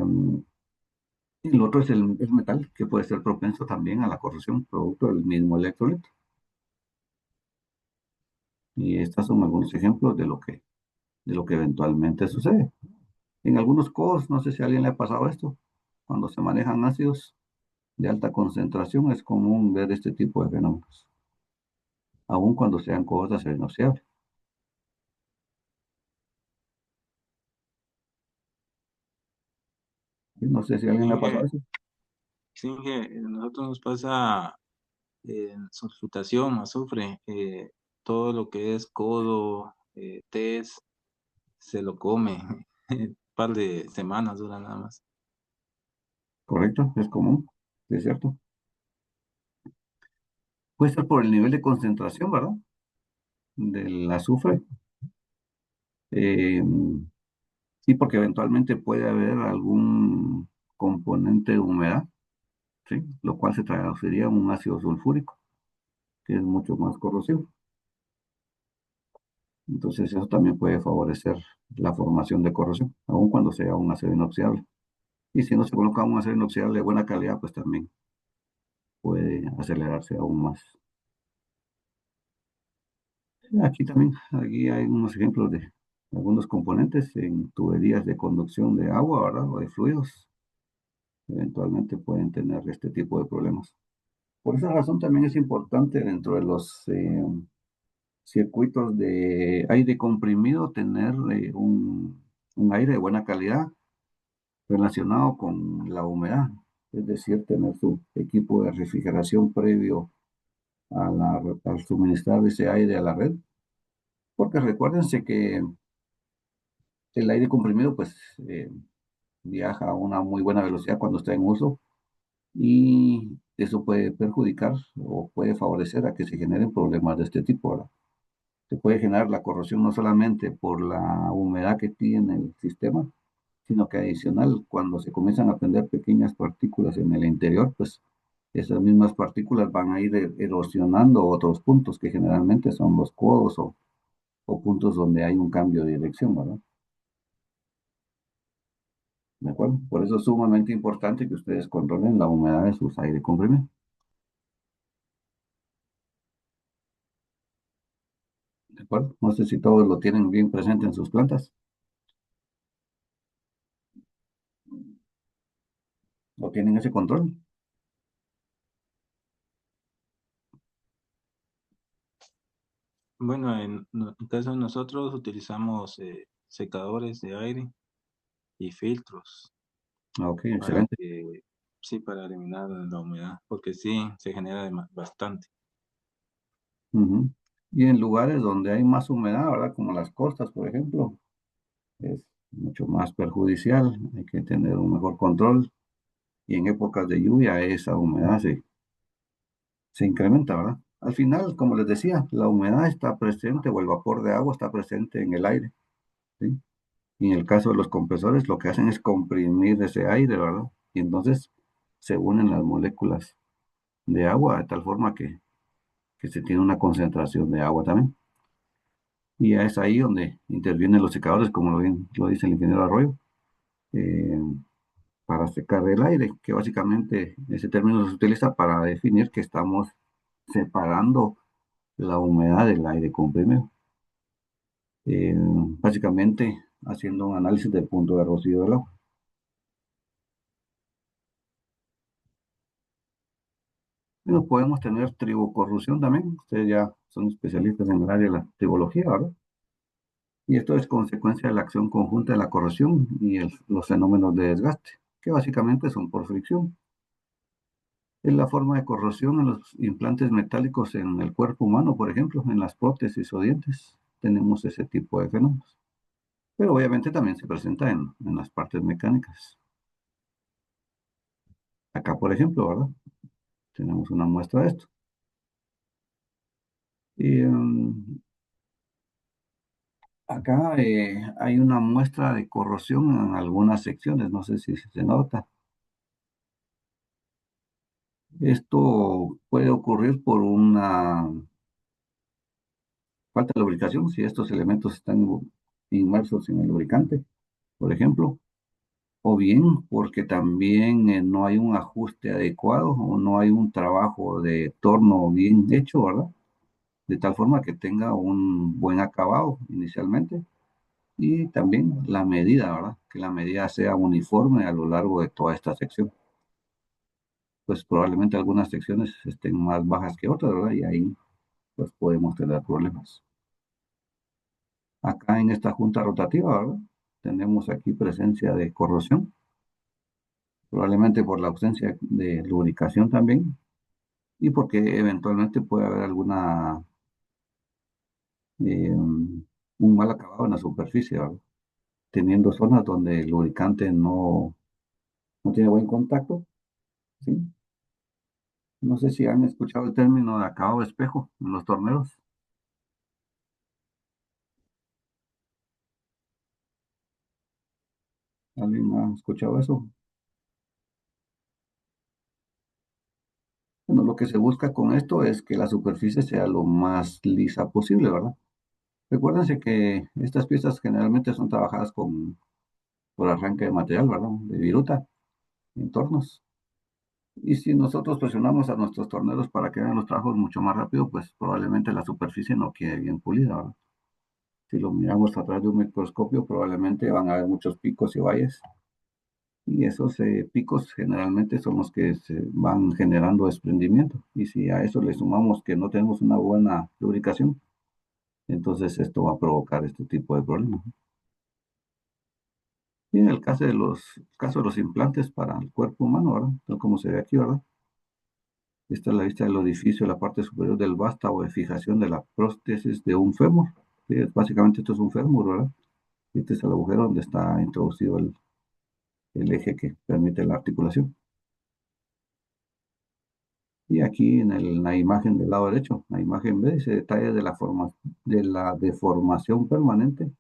el otro es el metal, que puede ser propenso también a la corrosión, producto del mismo electrolito. Y estos son algunos ejemplos de lo que eventualmente sucede. En algunos codos, no sé si a alguien le ha pasado esto, cuando se manejan ácidos de alta concentración es común ver este tipo de fenómenos, aun cuando sean codos de acero inoxidable. No sé si a alguien le ha pasado Inge, eso. sí, Inge, nosotros nos pasa sulfutación, azufre, todo lo que es codo, test, se lo come. Un par de semanas dura nada más. Correcto, es común, es cierto. Puede ser por el nivel de concentración, ¿verdad? Del azufre. Eh, sí, porque eventualmente puede haber algún componente de humedad, ¿sí? Lo cual se traduciría en un ácido sulfúrico, que es mucho más corrosivo. Entonces eso también puede favorecer la formación de corrosión, aun cuando sea un acero inoxidable. Y si no se coloca un acero inoxidable de buena calidad, pues también puede acelerarse aún más. Aquí también, aquí hay unos ejemplos de algunos componentes en tuberías de conducción de agua, ¿verdad? O de fluidos. Eventualmente pueden tener este tipo de problemas. Por esa razón también es importante dentro de los circuitos de aire comprimido tener un aire de buena calidad relacionado con la humedad. Es decir, tener su equipo de refrigeración previo al suministrar ese aire a la red. Porque recuérdense que el aire comprimido pues viaja a una muy buena velocidad cuando está en uso y eso puede perjudicar o puede favorecer a que se generen problemas de este tipo, ¿verdad? Se puede generar la corrosión no solamente por la humedad que tiene el sistema, sino que adicional, cuando se comienzan a prender pequeñas partículas en el interior, pues esas mismas partículas van a ir erosionando otros puntos que generalmente son los codos o puntos donde hay un cambio de dirección, ¿verdad? ¿De acuerdo? Por eso es sumamente importante que ustedes controlen la humedad de sus aire comprimidos. ¿De acuerdo? No sé si todos lo tienen bien presente en sus plantas o tienen ese control. Bueno, en caso de nosotros utilizamos secadores de aire y filtros Ah, ok, para excelente. que, sí, para eliminar la humedad, porque sí, se genera bastante. Ujú. Y en lugares donde hay más humedad, ¿verdad? Como las costas, por ejemplo, es mucho más perjudicial. Hay que tener un mejor control. Y en épocas de lluvia esa humedad se incrementa, ¿verdad? Al final, como les decía, la humedad está presente o el vapor de agua está presente en el aire, ¿sí? Y en el caso de los compresores, lo que hacen es comprimir ese aire, ¿verdad? Y entonces se unen las moléculas de agua de tal forma que se tiene una concentración de agua también. Y ya es ahí donde intervienen los secadores, como lo dice el ingeniero Arroyo, eh, para secar el aire, que básicamente ese término se utiliza para definir que estamos separando la humedad del aire comprimido. Eh, Básicamente haciendo un análisis del punto de rocío del agua. Bueno, podemos tener tribocorrosión también. Ustedes ya son especialistas en el área de la tribología, ¿verdad? Y esto es consecuencia de la acción conjunta de la corrosión y los fenómenos de desgaste, que básicamente son por fricción. Es la forma de corrosión en los implantes metálicos en el cuerpo humano, por ejemplo, en las prótesis o dientes. Tenemos ese tipo de fenómenos. Pero obviamente también se presenta en las partes mecánicas. Acá, por ejemplo, ¿verdad? Tenemos una muestra de esto. Y, acá hay una muestra de corrosión en algunas secciones, no sé si se nota. Esto puede ocurrir por una falta de lubricación, si estos elementos están inmersos en el lubricante, por ejemplo, o bien porque también no hay un ajuste adecuado o no hay un trabajo de torno bien hecho, ¿verdad? De tal forma que tenga un buen acabado inicialmente y también la medida, ¿verdad? Que la medida sea uniforme a lo largo de toda esta sección. Pues probablemente algunas secciones estén más bajas que otras, ¿verdad? Y ahí pues podemos tener problemas. Acá en esta junta rotativa, ¿verdad? Tenemos aquí presencia de corrosión, probablemente por la ausencia de lubricación también y porque eventualmente puede haber un mal acabado en la superficie, ¿verdad? Teniendo zonas donde el lubricante no tiene buen contacto, ¿sí? No sé si han escuchado el término de acabado de espejo en los torneros. ¿Alguien ha escuchado eso? Bueno, lo que se busca con esto es que la superficie sea lo más lisa posible, ¿verdad? Recuérdense que estas piezas generalmente son trabajadas por arranque de material, ¿verdad? De viruta, en tornos. Y si nosotros presionamos a nuestros torneros para que hagan los trabajos mucho más rápido, pues probablemente la superficie no quede bien pulida, ¿verdad? Si lo miramos a través de un microscopio, probablemente van a haber muchos picos y valles. Y esos picos generalmente son los que se van generando desprendimiento. Y si a eso le sumamos que no tenemos una buena lubricación, entonces esto va a provocar este tipo de problemas. Y en el caso de los implantes para el cuerpo humano, ¿verdad? Tal como se ve aquí, ¿verdad? Esta es la vista del orificio, la parte superior del vástago de fijación de la prótesis de un fémur. Sí, básicamente esto es un fémur, ¿verdad? Este es el agujero donde está introducido el eje que permite la articulación. Y aquí la imagen del lado derecho, la imagen B, dice detalles de la deformación permanente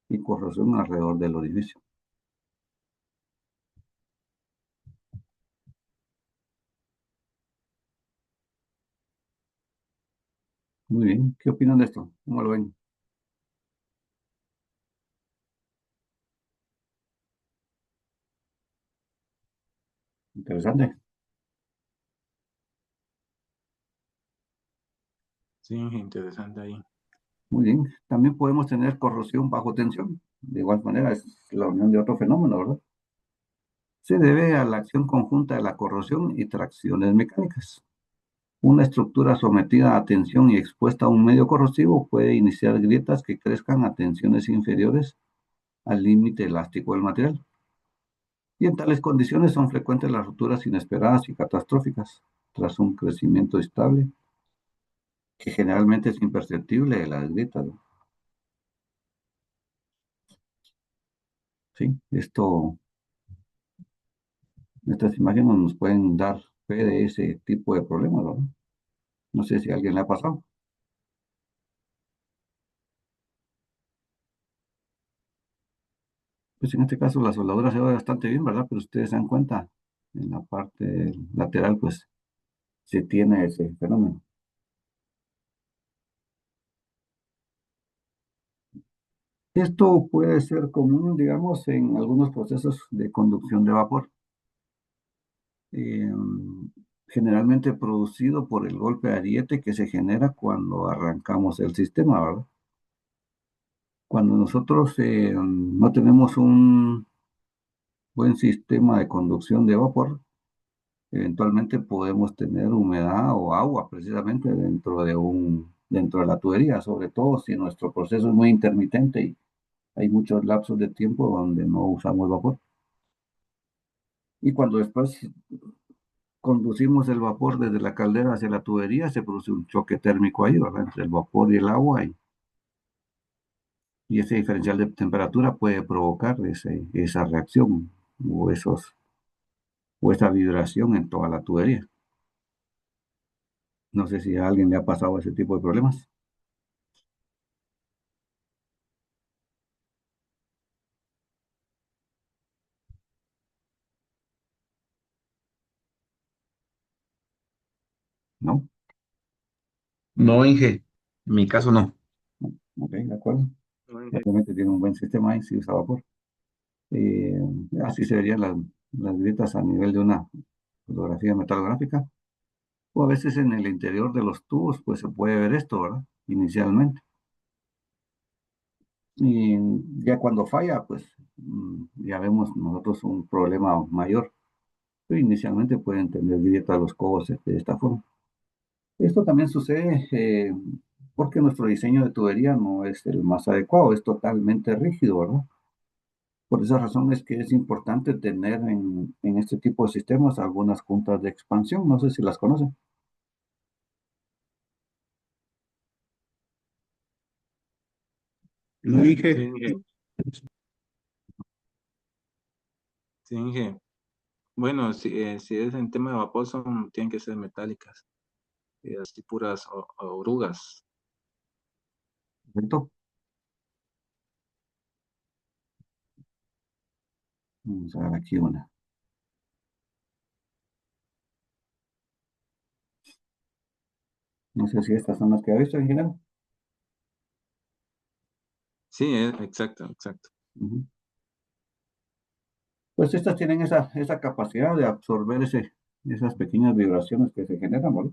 y corrosión alrededor del orificio. Muy bien, ¿qué opinan de esto? ¿Cómo lo ven? Interesante. Sí, interesante ahí. Muy bien. También podemos tener corrosión bajo tensión. De igual manera, es la unión de otro fenómeno, ¿verdad? Se debe a la acción conjunta de la corrosión y tracciones mecánicas. Una estructura sometida a tensión y expuesta a un medio corrosivo puede iniciar grietas que crezcan a tensiones inferiores al límite elástico del material. Y en tales condiciones son frecuentes las rupturas inesperadas y catastróficas tras un crecimiento estable que generalmente es imperceptible de las grietas, ¿no? Sí, estas imágenes nos pueden dar fe de ese tipo de problemas, ¿no? No sé si a alguien le ha pasado. Pues en este caso la soldadura se ve bastante bien, ¿verdad? Pero ustedes se dan cuenta, en la parte lateral, pues se tiene ese fenómeno. Esto puede ser común, digamos, en algunos procesos de conducción de vapor, eh, generalmente producido por el golpe de ariete que se genera cuando arrancamos el sistema, ¿verdad? Cuando nosotros no tenemos un buen sistema de conducción de vapor, eventualmente podemos tener humedad o agua precisamente dentro de la tubería, sobre todo si nuestro proceso es muy intermitente y hay muchos lapsos de tiempo donde no usamos vapor. Y cuando después conducimos el vapor desde la caldera hacia la tubería, se produce un choque térmico ahí, ¿verdad? Entre el vapor y el agua, y ese diferencial de temperatura puede provocar esa reacción o, o esa vibración en toda la tubería. No sé si a alguien le ha pasado ese tipo de problemas. ¿No? No, Inge. En mi caso no. Ok, de acuerdo. No, Inge. Obviamente tiene un buen sistema ahí, sí usa vapor. Eh, Así se verían las grietas a nivel de una fotografía metalográfica. O a veces en el interior de los tubos, pues se puede ver esto, ¿verdad? Inicialmente. Y ya cuando falla, pues ya vemos nosotros un problema mayor. Pero inicialmente pueden tener grietas los cobos de esta forma. Esto también sucede porque nuestro diseño de tubería no es el más adecuado, es totalmente rígido, ¿verdad? Por esa razón es que es importante tener en este tipo de sistemas algunas juntas de expansión, no sé si las conocen. Lo Sí, dije. Inge. Sí, Inge. Bueno, si es en tema de vapor, tienen que ser metálicas, así puras orugas. ¿Correcto? Vamos a ver aquí una. No sé si estas son las que ha visto, ingeniero. Sí, exacto, exacto. Ujú. Pues estas tienen esa capacidad de absorber esas pequeñas vibraciones que se generan, ¿verdad?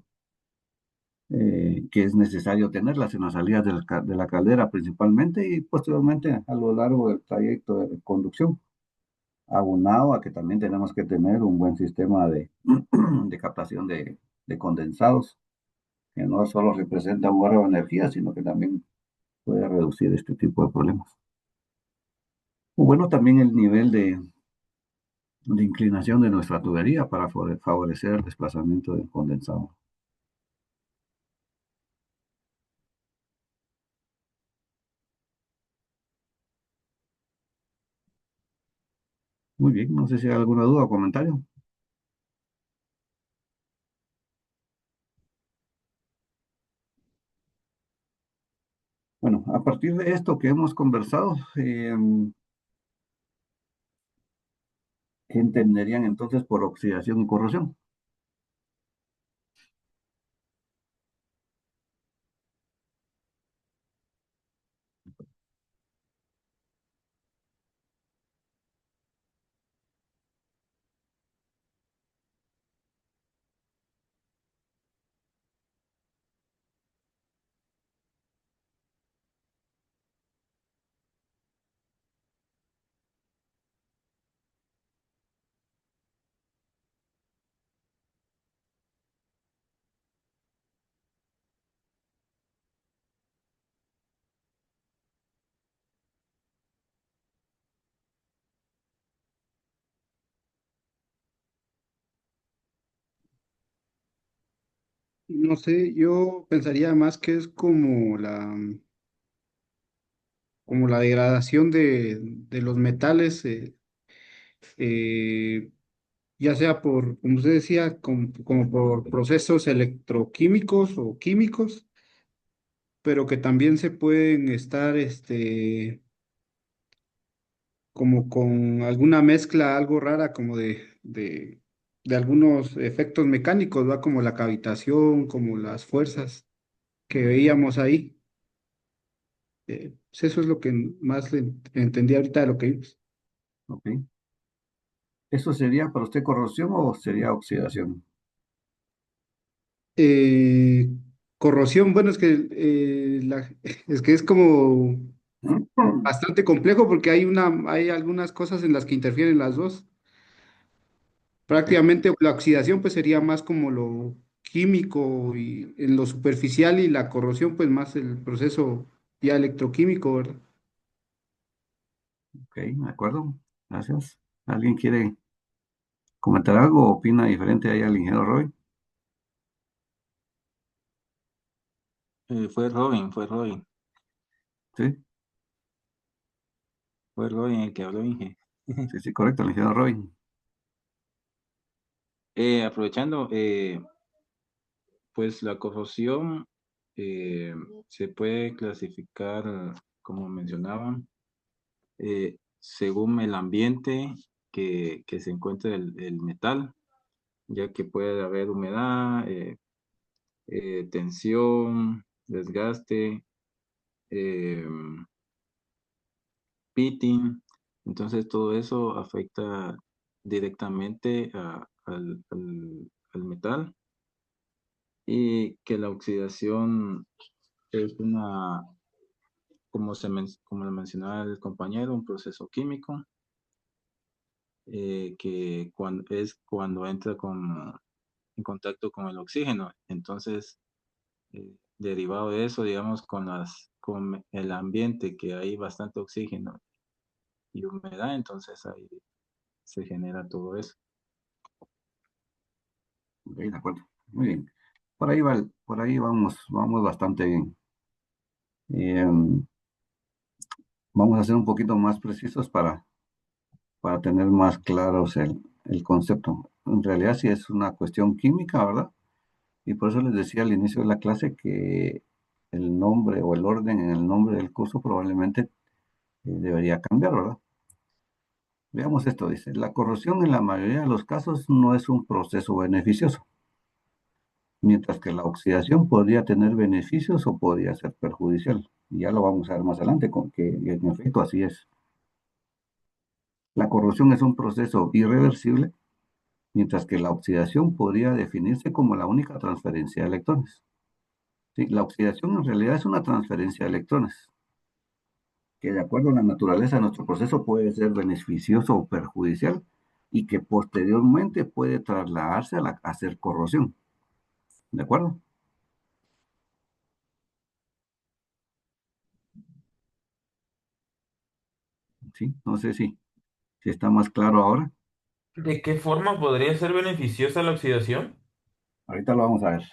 Que es necesario tenerlas en las salidas de la caldera principalmente y posteriormente a lo largo del trayecto de conducción, abonado a que también tenemos que tener un buen sistema de captación de condensados, que no solo representa un ahorro de energía, sino que también puede reducir este tipo de problemas. Bueno, también el nivel de inclinación de nuestra tubería para favorecer el desplazamiento del condensado. Muy bien, no sé si hay alguna duda o comentario. Bueno, a partir de esto que hemos conversado, ¿qué entenderían entonces por oxidación y corrosión? No sé, yo pensaría más que es como la degradación de los metales, eh, ya sea como usted decía, como por procesos electroquímicos o químicos, pero que también se pueden estar, como con alguna mezcla, algo rara, como de algunos efectos mecánicos, ¿va? Como la cavitación, como las fuerzas que veíamos ahí. Pues eso es lo que más le entendí ahorita de lo que vimos. ¿Ok? ¿Eso sería para usted corrosión o sería oxidación? Eh, Corrosión, bueno, es que, es que es como bastante complejo porque hay algunas cosas en las que interfieren las dos. Ok, Prácticamente la oxidación pues sería más como lo químico y en lo superficial y la corrosión pues más el proceso ya electroquímico, ¿verdad? ok, de acuerdo. Gracias. ¿Alguien quiere comentar algo o opina diferente ahí al ingeniero Roy? Sí, Fue Robin el que habló, Inge. sí, sí, correcto, el ingeniero Roy. Aprovechando, Pues la corrosión eh, se puede clasificar, como mencionaban, según el ambiente que se encuentre el metal, ya que puede haber humedad, tensión, desgaste, eh, pitting. Entonces todo eso afecta directamente al metal, y que la oxidación es una, como lo mencionaba el compañero, un proceso químico que es cuando entra en contacto con el oxígeno. Entonces, derivado de eso, digamos, con el ambiente, que hay bastante oxígeno y humedad, entonces ahí se genera todo eso. Ok, de acuerdo. Muy bien. Por ahí vamos bastante bien. Em, Vamos a ser un poquito más precisos para tener más claros el concepto. En realidad sí es una cuestión química, ¿verdad? Y por eso les decía al inicio de la clase que el nombre o el orden en el nombre del curso probablemente debería cambiar, ¿verdad? Veamos esto, dice, la corrosión en la mayoría de los casos no es un proceso beneficioso, mientras que la oxidación podría tener beneficios o podría ser perjudicial. Y ya lo vamos a ver más adelante, con que en efecto así es. La corrosión es un proceso irreversible, mientras que la oxidación podría definirse como la única transferencia de electrones. Sí, la oxidación en realidad es una transferencia de electrones, que de acuerdo a la naturaleza de nuestro proceso puede ser beneficioso o perjudicial y que posteriormente puede trasladarse a hacer corrosión. ¿De acuerdo? Sí, no sé si está más claro ahora. ¿De qué forma podría ser beneficiosa la oxidación? Ahorita lo vamos a ver.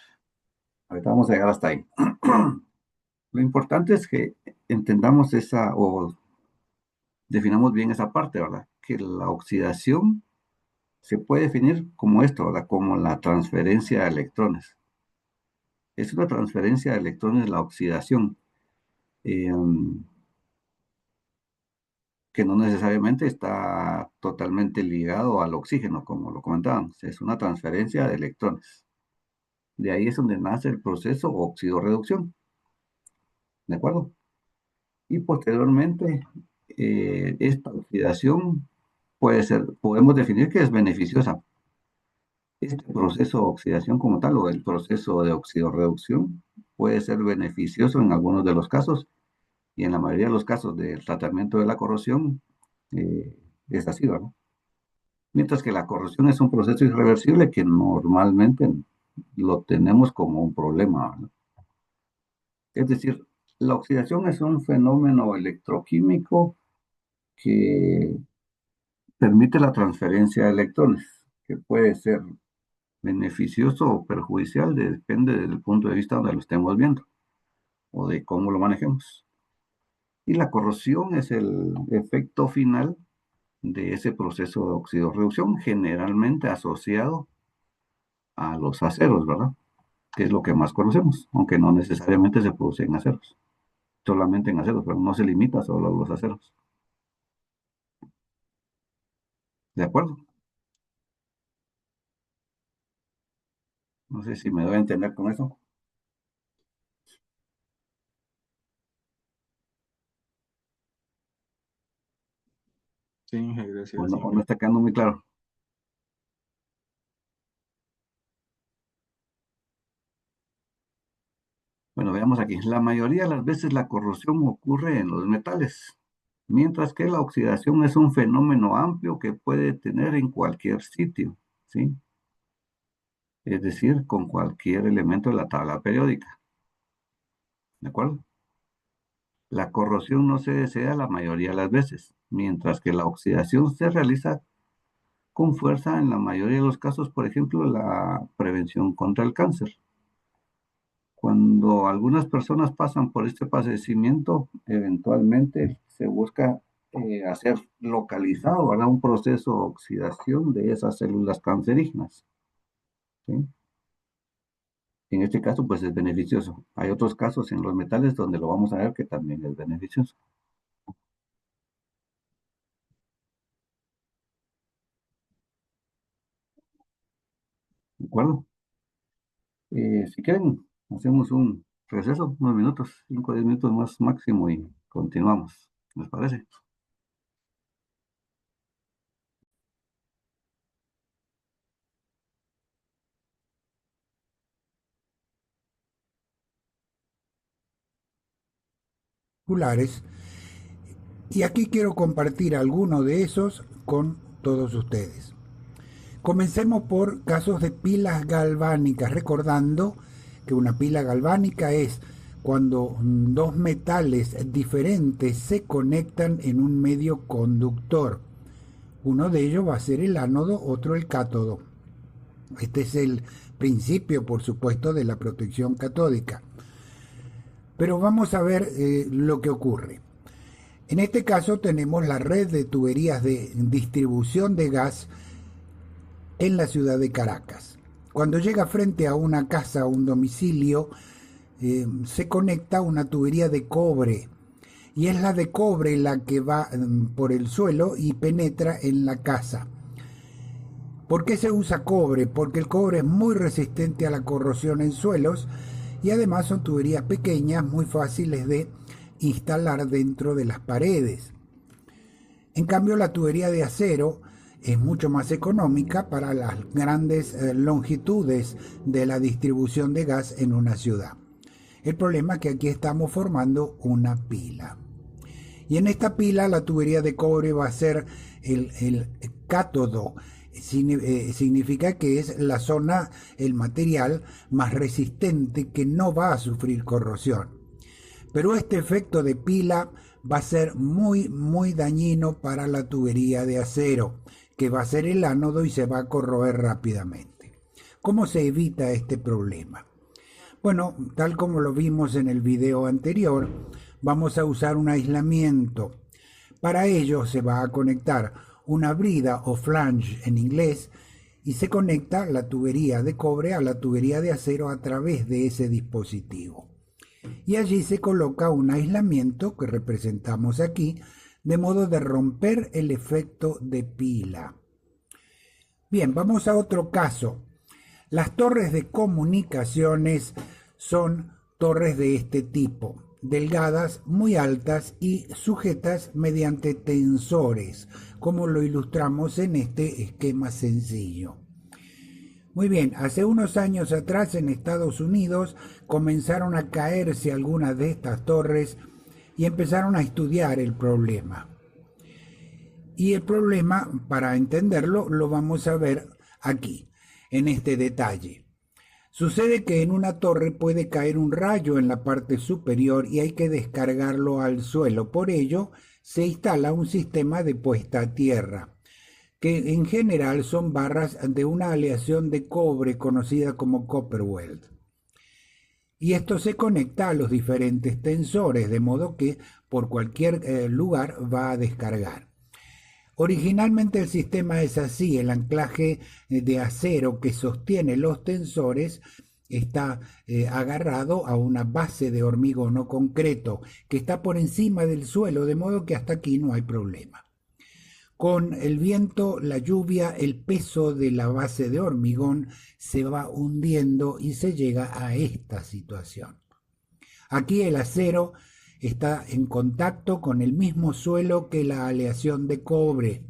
Ahorita vamos a llegar hasta ahí. Lo importante es que entendamos esa o definamos bien esa parte, ¿verdad? Que la oxidación se puede definir como esto, ¿verdad? Como la transferencia de electrones. Es una transferencia de electrones la oxidación, eh, que no necesariamente está totalmente ligado al oxígeno, como lo comentábamos. Es una transferencia de electrones. De ahí es donde nace el proceso óxido-reducción. ¿De acuerdo? Y posteriormente, esta oxidación podemos definir que es beneficiosa. Este proceso de oxidación como tal, o el proceso de oxidorreducción, puede ser beneficioso en algunos de los casos, y en la mayoría de los casos del tratamiento de la corrosión, es así, ¿verdad? Mientras que la corrosión es un proceso irreversible que normalmente lo tenemos como un problema, ¿verdad? Es decir, la oxidación es un fenómeno electroquímico que permite la transferencia de electrones, que puede ser beneficioso o perjudicial, depende del punto de vista donde lo estemos viendo o de cómo lo manejemos. Y la corrosión es el efecto final de ese proceso de oxidorreducción, generalmente asociado a los aceros, ¿verdad? Que es lo que más conocemos, aunque no necesariamente se produce en aceros, solamente en aceros, pero no se limita solo a los aceros. ¿De acuerdo? No sé si me doy a entender con eso. Sí, gracias, O no Inge. está quedando muy claro. Bueno, veamos aquí. La mayoría de las veces la corrosión ocurre en los metales, mientras que la oxidación es un fenómeno amplio que puede tener en cualquier sitio, ¿sí? Es decir, con cualquier elemento de la tabla periódica, ¿de acuerdo? La corrosión no se desea la mayoría de las veces, mientras que la oxidación se realiza con fuerza en la mayoría de los casos, por ejemplo, la prevención contra el cáncer. Cuando algunas personas pasan por este padecimiento, eventualmente se busca hacer localizado, ¿verdad? Un proceso de oxidación de esas células cancerígenas, ¿sí? En este caso, pues es beneficioso. Hay otros casos en los metales donde lo vamos a ver que también es beneficioso. ¿De acuerdo? Si quieren, hacemos un receso, unos minutos, 5 o 10 minutos más máximo y continuamos. ¿Les parece? Y aquí quiero compartir algunos de esos con todos ustedes. Comencemos por casos de pilas galvánicas, recordando que una pila galvánica es cuando dos metales diferentes se conectan en un medio conductor. Uno de ellos va a ser el ánodo, otro el cátodo. Este es el principio, por supuesto, de la protección catódica. Pero vamos a ver lo que ocurre. En este caso tenemos la red de tuberías de distribución de gas en la ciudad de Caracas. Cuando llega frente a una casa o un domicilio, se conecta una tubería de cobre, y es la de cobre la que va por el suelo y penetra en la casa. ¿Por qué se usa cobre? Porque el cobre es muy resistente a la corrosión en suelos y además son tuberías pequeñas, muy fáciles de instalar dentro de las paredes. En cambio, la tubería de acero es mucho más económica para las grandes longitudes de la distribución de gas en una ciudad. El problema es que aquí estamos formando una pila. Y en esta pila la tubería de cobre va a ser el cátodo. Significa que es la zona, el material más resistente que no va a sufrir corrosión. Pero este efecto de pila va a ser muy, muy dañino para la tubería de acero, que va a ser el ánodo y se va a corroer rápidamente. ¿Cómo se evita este problema? Bueno, tal como lo vimos en el video anterior, vamos a usar un aislamiento. Para ello se va a conectar una brida o flange en inglés y se conecta la tubería de cobre a la tubería de acero a través de ese dispositivo. Y allí se coloca un aislamiento que representamos aquí, de modo de romper el efecto de pila. Bien, vamos a otro caso. Las torres de comunicaciones son torres de este tipo, delgadas, muy altas y sujetas mediante tensores, como lo ilustramos en este esquema sencillo. Muy bien, hace unos años atrás en Estados Unidos comenzaron a caerse algunas de estas torres y empezaron a estudiar el problema. Y el problema, para entenderlo, lo vamos a ver aquí, en este detalle. Sucede que en una torre puede caer un rayo en la parte superior y hay que descargarlo al suelo. Por ello, se instala un sistema de puesta a tierra, que en general son barras de una aleación de cobre conocida como copper weld. Y esto se conecta a los diferentes tensores, de modo que por cualquier lugar va a descargar. Originalmente el sistema es así: el anclaje de acero que sostiene los tensores está agarrado a una base de hormigón o concreto que está por encima del suelo, de modo que hasta aquí no hay problema. Con el viento, la lluvia, el peso de la base de hormigón se va hundiendo y se llega a esta situación. Aquí el acero está en contacto con el mismo suelo que la aleación de cobre.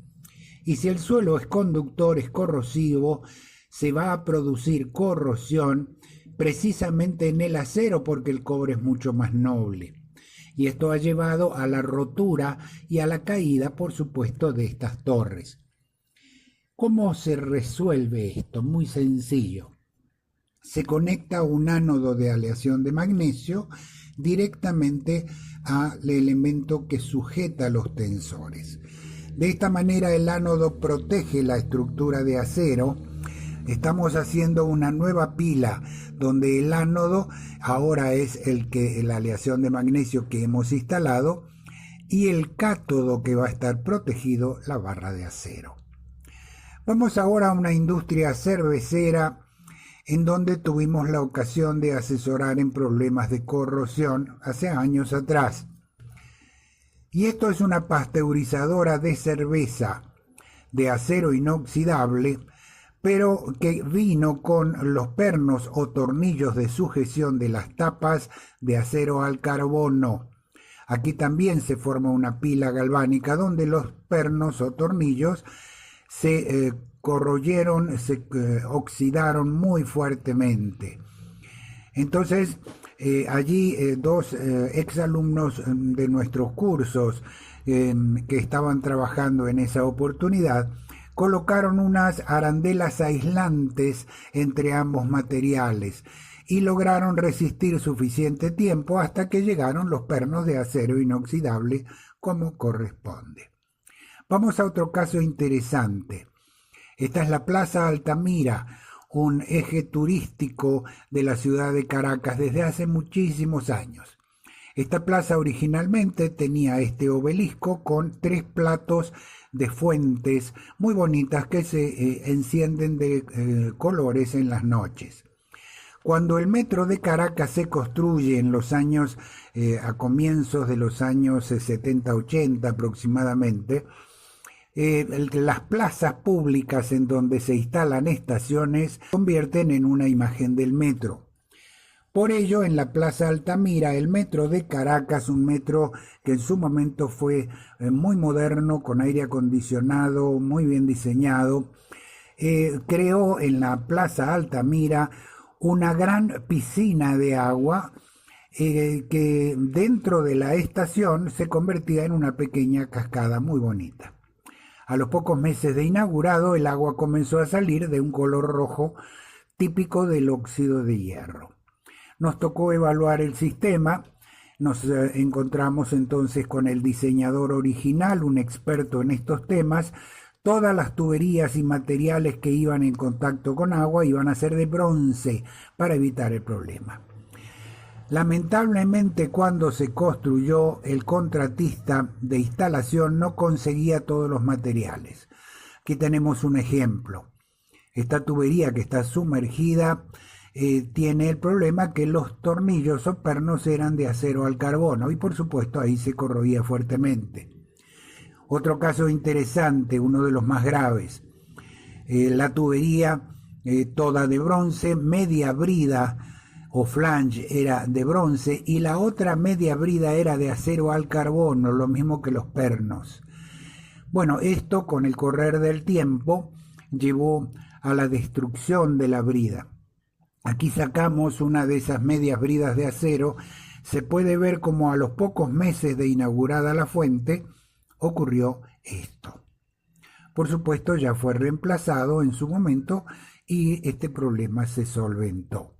Y si el suelo es conductor, es corrosivo, se va a producir corrosión precisamente en el acero porque el cobre es mucho más noble. Y esto ha llevado a la rotura y a la caída, por supuesto, de estas torres. ¿Cómo se resuelve esto? Muy sencillo. Se conecta un ánodo de aleación de magnesio directamente al elemento que sujeta los tensores. De esta manera el ánodo protege la estructura de acero. Estamos haciendo una nueva pila donde el ánodo ahora es la aleación de magnesio que hemos instalado y el cátodo que va a estar protegido, la barra de acero. Vamos ahora a una industria cervecera en donde tuvimos la ocasión de asesorar en problemas de corrosión hace años atrás. Y esto es una pasteurizadora de cerveza de acero inoxidable, pero que vino con los pernos o tornillos de sujeción de las tapas de acero al carbono. Aquí también se forma una pila galvánica donde los pernos o tornillos se corroyeron, se oxidaron muy fuertemente. Entonces, allí dos exalumnos de nuestros cursos que estaban trabajando en esa oportunidad colocaron unas arandelas aislantes entre ambos materiales y lograron resistir suficiente tiempo hasta que llegaron los pernos de acero inoxidable como corresponde. Vamos a otro caso interesante. Esta es la Plaza Altamira, un eje turístico de la ciudad de Caracas desde hace muchísimos años. Esta plaza originalmente tenía este obelisco con 3 platos de fuentes muy bonitas que se encienden de colores en las noches. Cuando el metro de Caracas se construye en los años, a comienzos de los años 70-80 aproximadamente, las plazas públicas en donde se instalan estaciones se convierten en una imagen del metro. Por ello, en la Plaza Altamira, el metro de Caracas, un metro que en su momento fue muy moderno, con aire acondicionado, muy bien diseñado, creó en la Plaza Altamira una gran piscina de agua que dentro de la estación se convertía en una pequeña cascada muy bonita. A los pocos meses de inaugurado, el agua comenzó a salir de un color rojo típico del óxido de hierro. Nos tocó evaluar el sistema, nos encontramos entonces con el diseñador original, un experto en estos temas. Todas las tuberías y materiales que iban en contacto con agua iban a ser de bronce para evitar el problema. Lamentablemente, cuando se construyó, el contratista de instalación no conseguía todos los materiales. Aquí tenemos un ejemplo. Esta tubería que está sumergida tiene el problema que los tornillos o pernos eran de acero al carbono y por supuesto ahí se corroía fuertemente. Otro caso interesante, uno de los más graves, la tubería toda de bronce, media brida o flange era de bronce y la otra media brida era de acero al carbono, lo mismo que los pernos. Bueno, esto con el correr del tiempo llevó a la destrucción de la brida. Aquí sacamos una de esas medias bridas de acero. Se puede ver como a los pocos meses de inaugurada la fuente ocurrió esto. Por supuesto, ya fue reemplazado en su momento y este problema se solventó.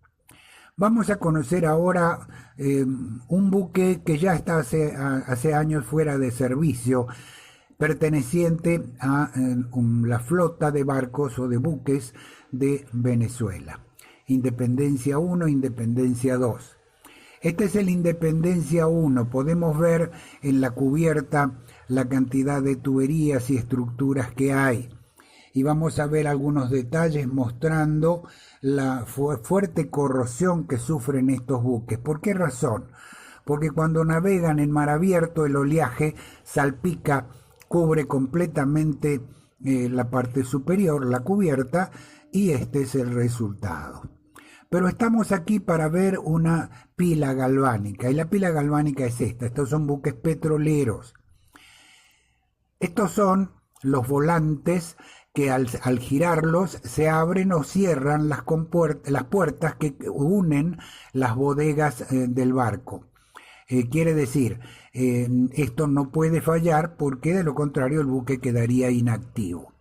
Vamos a conocer ahora un buque que ya está hace años fuera de servicio, perteneciente a la flota de barcos o de buques de Venezuela. Independencia 1, Independencia 2. Este es el Independencia 1. Podemos ver en la cubierta la cantidad de tuberías y estructuras que hay. Y vamos a ver algunos detalles mostrando la fuerte corrosión que sufren estos buques. ¿Por qué razón? Porque cuando navegan en mar abierto el oleaje salpica, cubre completamente la parte superior, la cubierta, y este es el resultado. Pero estamos aquí para ver una pila galvánica, y la pila galvánica es esta. Estos son buques petroleros. Estos son los volantes que al girarlos se abren o cierran las puertas que unen las bodegas del barco. Quiere decir, esto no puede fallar porque de lo contrario el buque quedaría inactivo.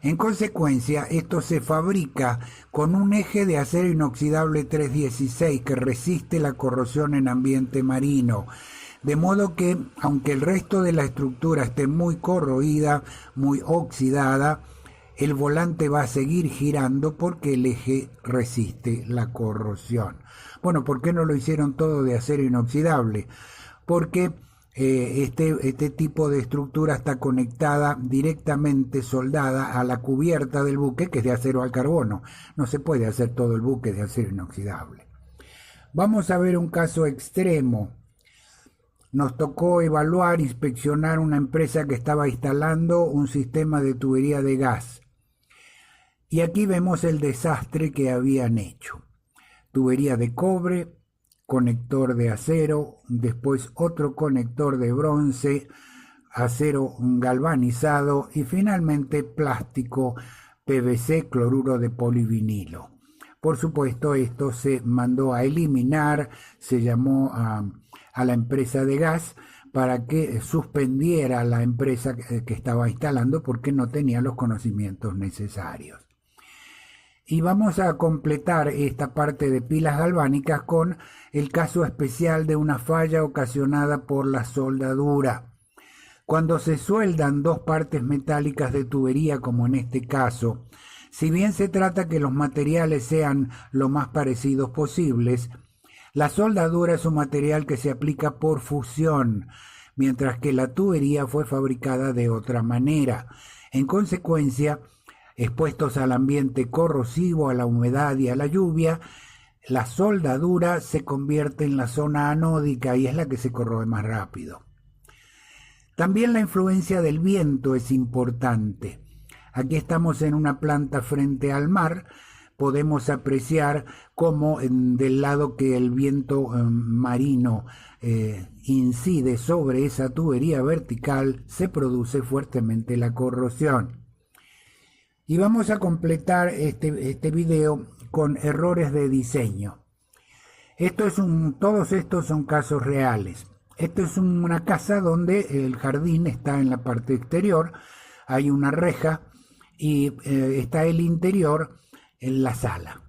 En consecuencia, esto se fabrica con un eje de acero inoxidable 316 que resiste la corrosión en ambiente marino. De modo que, aunque el resto de la estructura esté muy corroída, muy oxidada, el volante va a seguir girando porque el eje resiste la corrosión. Bueno, ¿por qué no lo hicieron todo de acero inoxidable? Porque este tipo de estructura está conectada directamente, soldada a la cubierta del buque, que es de acero al carbono. No se puede hacer todo el buque de acero inoxidable. Vamos a ver un caso extremo. Nos tocó evaluar, inspeccionar una empresa que estaba instalando un sistema de tubería de gas. Y aquí vemos el desastre que habían hecho. Tubería de cobre, conector de acero, después otro conector de bronce, acero galvanizado y finalmente plástico PVC, cloruro de polivinilo. Por supuesto, esto se mandó a eliminar, se llamó a la empresa de gas para que suspendiera la empresa que estaba instalando porque no tenía los conocimientos necesarios. Y vamos a completar esta parte de pilas galvánicas con el caso especial de una falla ocasionada por la soldadura. Cuando se sueldan dos partes metálicas de tubería, como en este caso, si bien se trata que los materiales sean lo más parecidos posibles, la soldadura es un material que se aplica por fusión, mientras que la tubería fue fabricada de otra manera. En consecuencia, expuestos al ambiente corrosivo, a la humedad y a la lluvia, la soldadura se convierte en la zona anódica y es la que se corroe más rápido. También la influencia del viento es importante. Aquí estamos en una planta frente al mar. Podemos apreciar cómo del lado que el viento marino incide sobre esa tubería vertical se produce fuertemente la corrosión. Y vamos a completar este video con errores de diseño. Todos estos son casos reales. Esto es una casa donde el jardín está en la parte exterior, hay una reja y está el interior en la sala.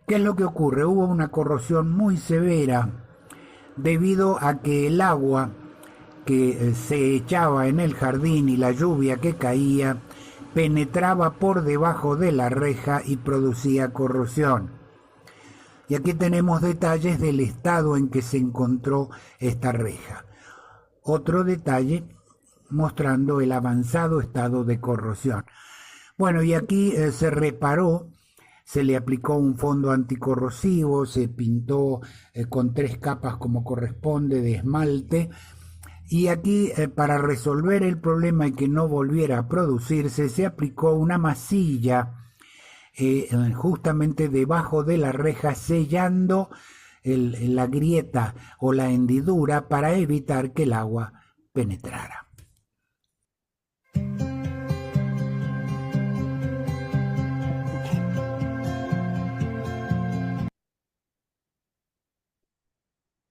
¿Qué es lo que ocurre? Hubo una corrosión muy severa debido a que el agua que se echaba en el jardín y la lluvia que caía penetraba por debajo de la reja y producía corrosión. Y aquí tenemos detalles del estado en que se encontró esta reja. Otro detalle mostrando el avanzado estado de corrosión. Bueno, y aquí se reparó, se le aplicó un fondo anticorrosivo, se pintó con 3 capas como corresponde de esmalte. Y aquí, para resolver el problema y que no volviera a producirse, se aplicó una masilla justamente debajo de la reja, sellando la grieta o la hendidura para evitar que el agua penetrara.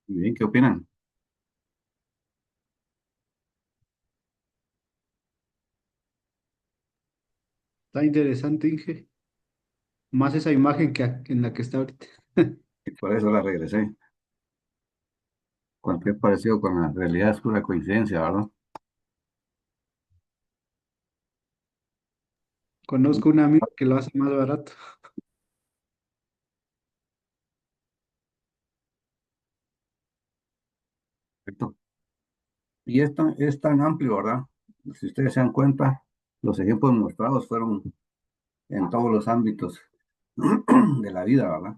Muy bien, ¿qué opinan? Está interesante, Inge. Más esa imagen en la que está ahorita. Y por eso la regresé. Cualquier parecido con la realidad es pura coincidencia, ¿verdad? Conozco un amigo que lo hace más barato. Perfecto. Y es tan amplio, ¿verdad? Si ustedes se dan cuenta, los ejemplos mostrados fueron en todos los ámbitos de la vida, ¿verdad?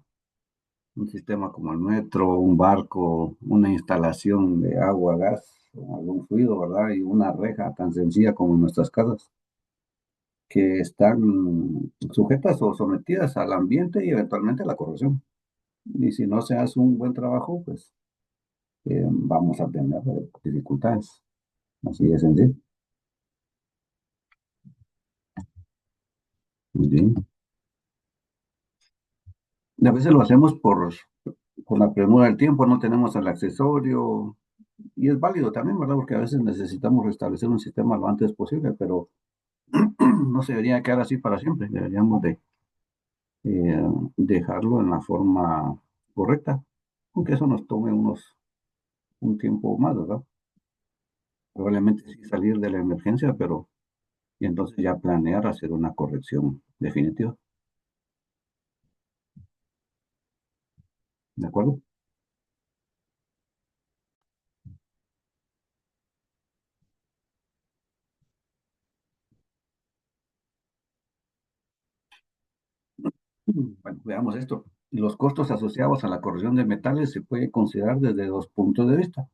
Un sistema como el metro, un barco, una instalación de agua, gas, o algún fluido, ¿verdad? Y una reja tan sencilla como nuestras casas, que están sujetas o sometidas al ambiente y eventualmente a la corrosión. Y si no se hace un buen trabajo, pues vamos a tener dificultades. Así de sencillo. Muy bien. Y a veces lo hacemos por la premura del tiempo, no tenemos el accesorio, y es válido también, ¿verdad? Porque a veces necesitamos restablecer un sistema lo antes posible, pero no se debería quedar así para siempre. Deberíamos de dejarlo en la forma correcta, aunque eso nos tome un tiempo más, ¿verdad? Probablemente sí salir de la emergencia, pero y entonces ya planear hacer una corrección definitiva. ¿De acuerdo? Bueno, veamos esto. Los costos asociados a la corrosión de metales se puede considerar desde dos puntos de vista.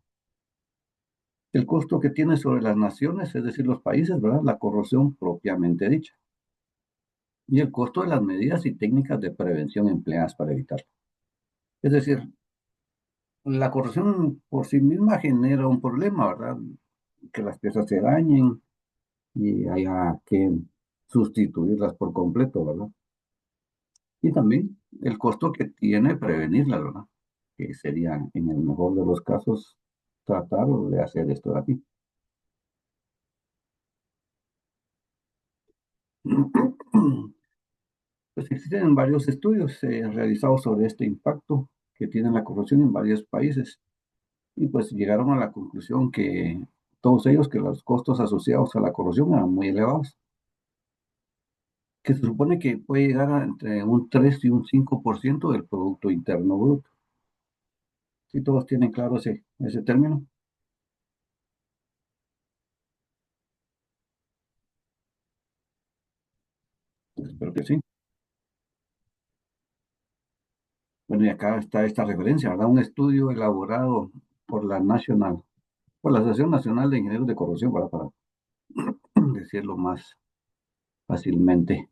El costo que tiene sobre las naciones, es decir, los países, ¿verdad? La corrosión propiamente dicha. Y el costo de las medidas y técnicas de prevención empleadas para evitarlo. Es decir, la corrosión por sí misma genera un problema, ¿verdad? Que las piezas se dañen y haya que sustituirlas por completo, ¿verdad? Y también el costo que tiene prevenirlas, ¿verdad? Que sería, en el mejor de los casos, tratar de hacer esto de aquí. Pues existen varios estudios realizados sobre este impacto que tiene la corrupción en varios países y pues llegaron a la conclusión que todos ellos que los costos asociados a la corrupción eran muy elevados, que se supone que puede llegar a entre un 3 y un 5% del Producto Interno Bruto. Si todos tienen claro ese término. Espero que sí. Bueno, y acá está esta referencia, ¿verdad? Un estudio elaborado por por la Asociación Nacional de Ingenieros de Corrosión, para decirlo más fácilmente,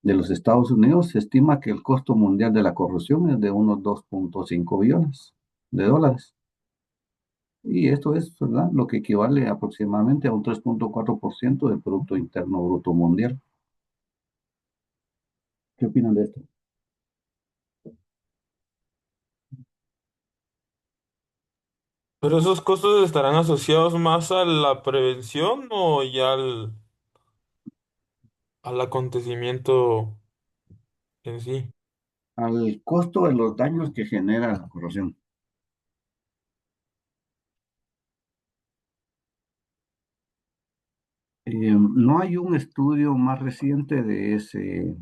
de los Estados Unidos, se estima que el costo mundial de la corrosión es de unos 2.5 billones de dólares. Y esto es, ¿verdad?, lo que equivale aproximadamente a un 3.4% del Producto Interno Bruto Mundial. ¿Qué opinan de esto? ¿Pero esos costos estarán asociados más a la prevención o ya al acontecimiento en sí? Al costo de los daños que genera la corrosión. No hay un estudio más reciente de ese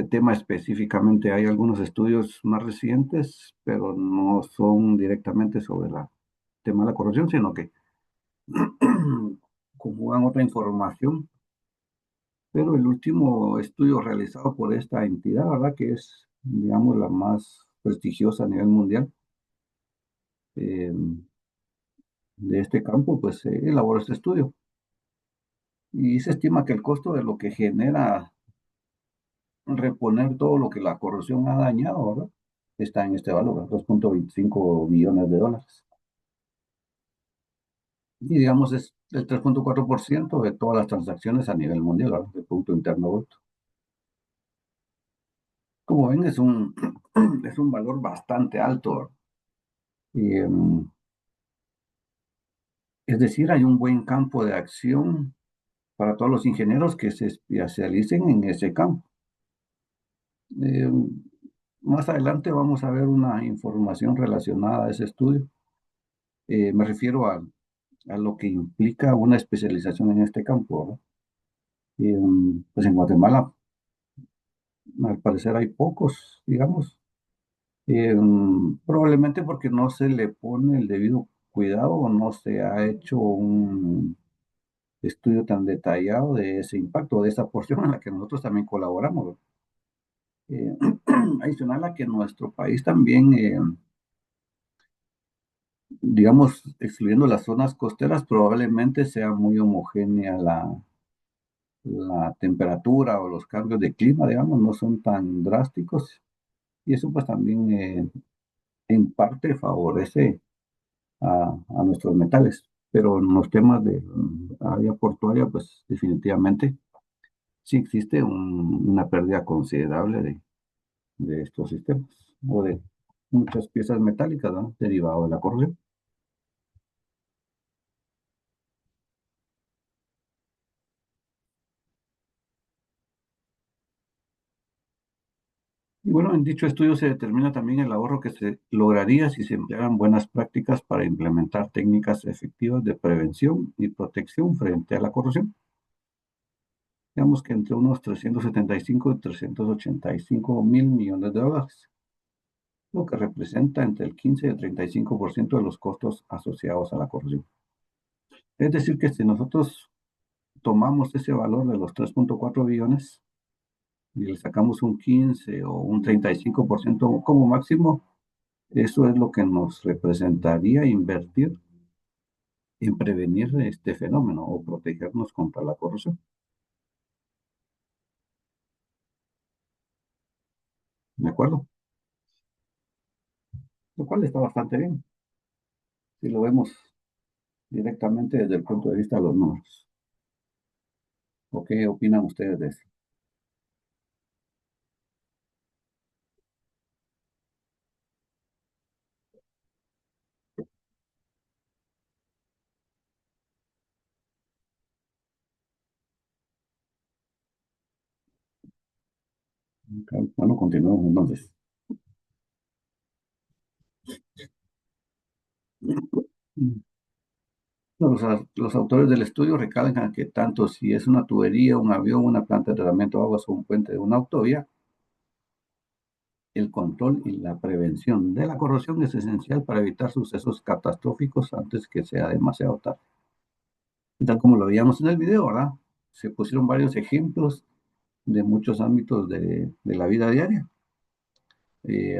tema específicamente. Hay algunos estudios más recientes, pero no son directamente sobre el tema de la corrupción, sino que conjugan otra información. Pero el último estudio realizado por esta entidad, ¿verdad?, que es, digamos, la más prestigiosa a nivel mundial eh, de este campo, pues elaboró este estudio. Y se estima que el costo de lo que genera reponer todo lo que la corrupción ha dañado, ¿verdad?, está en este valor, 2.25 billones de dólares. Y digamos, es el 3.4% de todas las transacciones a nivel mundial, ¿verdad?, del Producto Interno Bruto. Como ven, es un valor bastante alto, ¿verdad? Y, es decir, hay un buen campo de acción para todos los ingenieros que se especialicen en ese campo. Eh, Más adelante vamos a ver una información relacionada a ese estudio. Me refiero a lo que implica una especialización en este campo, ¿verdad? Pues en Guatemala, al parecer hay pocos, digamos, probablemente porque no se le pone el debido cuidado o no se ha hecho un estudio tan detallado de ese impacto, de esa porción en la que nosotros también colaboramos. Eh, Adicional a que nuestro país también, digamos, excluyendo las zonas costeras, probablemente sea muy homogénea la temperatura o los cambios de clima, digamos, no son tan drásticos. Y eso pues también en parte favorece a nuestros metales. Pero en los temas de área portuaria, pues definitivamente sí existe una pérdida considerable de estos sistemas o de muchas piezas metálicas, ¿no?, derivado de la corrosión. Y bueno, en dicho estudio se determina también el ahorro que se lograría si se emplearan buenas prácticas para implementar técnicas efectivas de prevención y protección frente a la corrosión. Digamos que entre unos 375 y 385 mil millones de dólares, lo que representa entre el 15 y el 35% de los costos asociados a la corrosión. Es decir, que si nosotros tomamos ese valor de los 3.4 billones y le sacamos un 15 o un 35% como máximo, eso es lo que nos representaría invertir en prevenir este fenómeno o protegernos contra la corrupción. ¿De acuerdo? Lo cual está bastante bien, si lo vemos directamente desde el punto de vista de los números. ¿O qué opinan ustedes de eso? Ok, bueno, continuamos entonces. Los autores del estudio recalcan que tanto si es una tubería, un avión, una planta de tratamiento de aguas o un puente de una autovía, el control y la prevención de la corrosión es esencial para evitar sucesos catastróficos antes que sea demasiado tarde. Y tal como lo veíamos en el video, ¿verdad? Se pusieron varios ejemplos de muchos ámbitos de la vida diaria,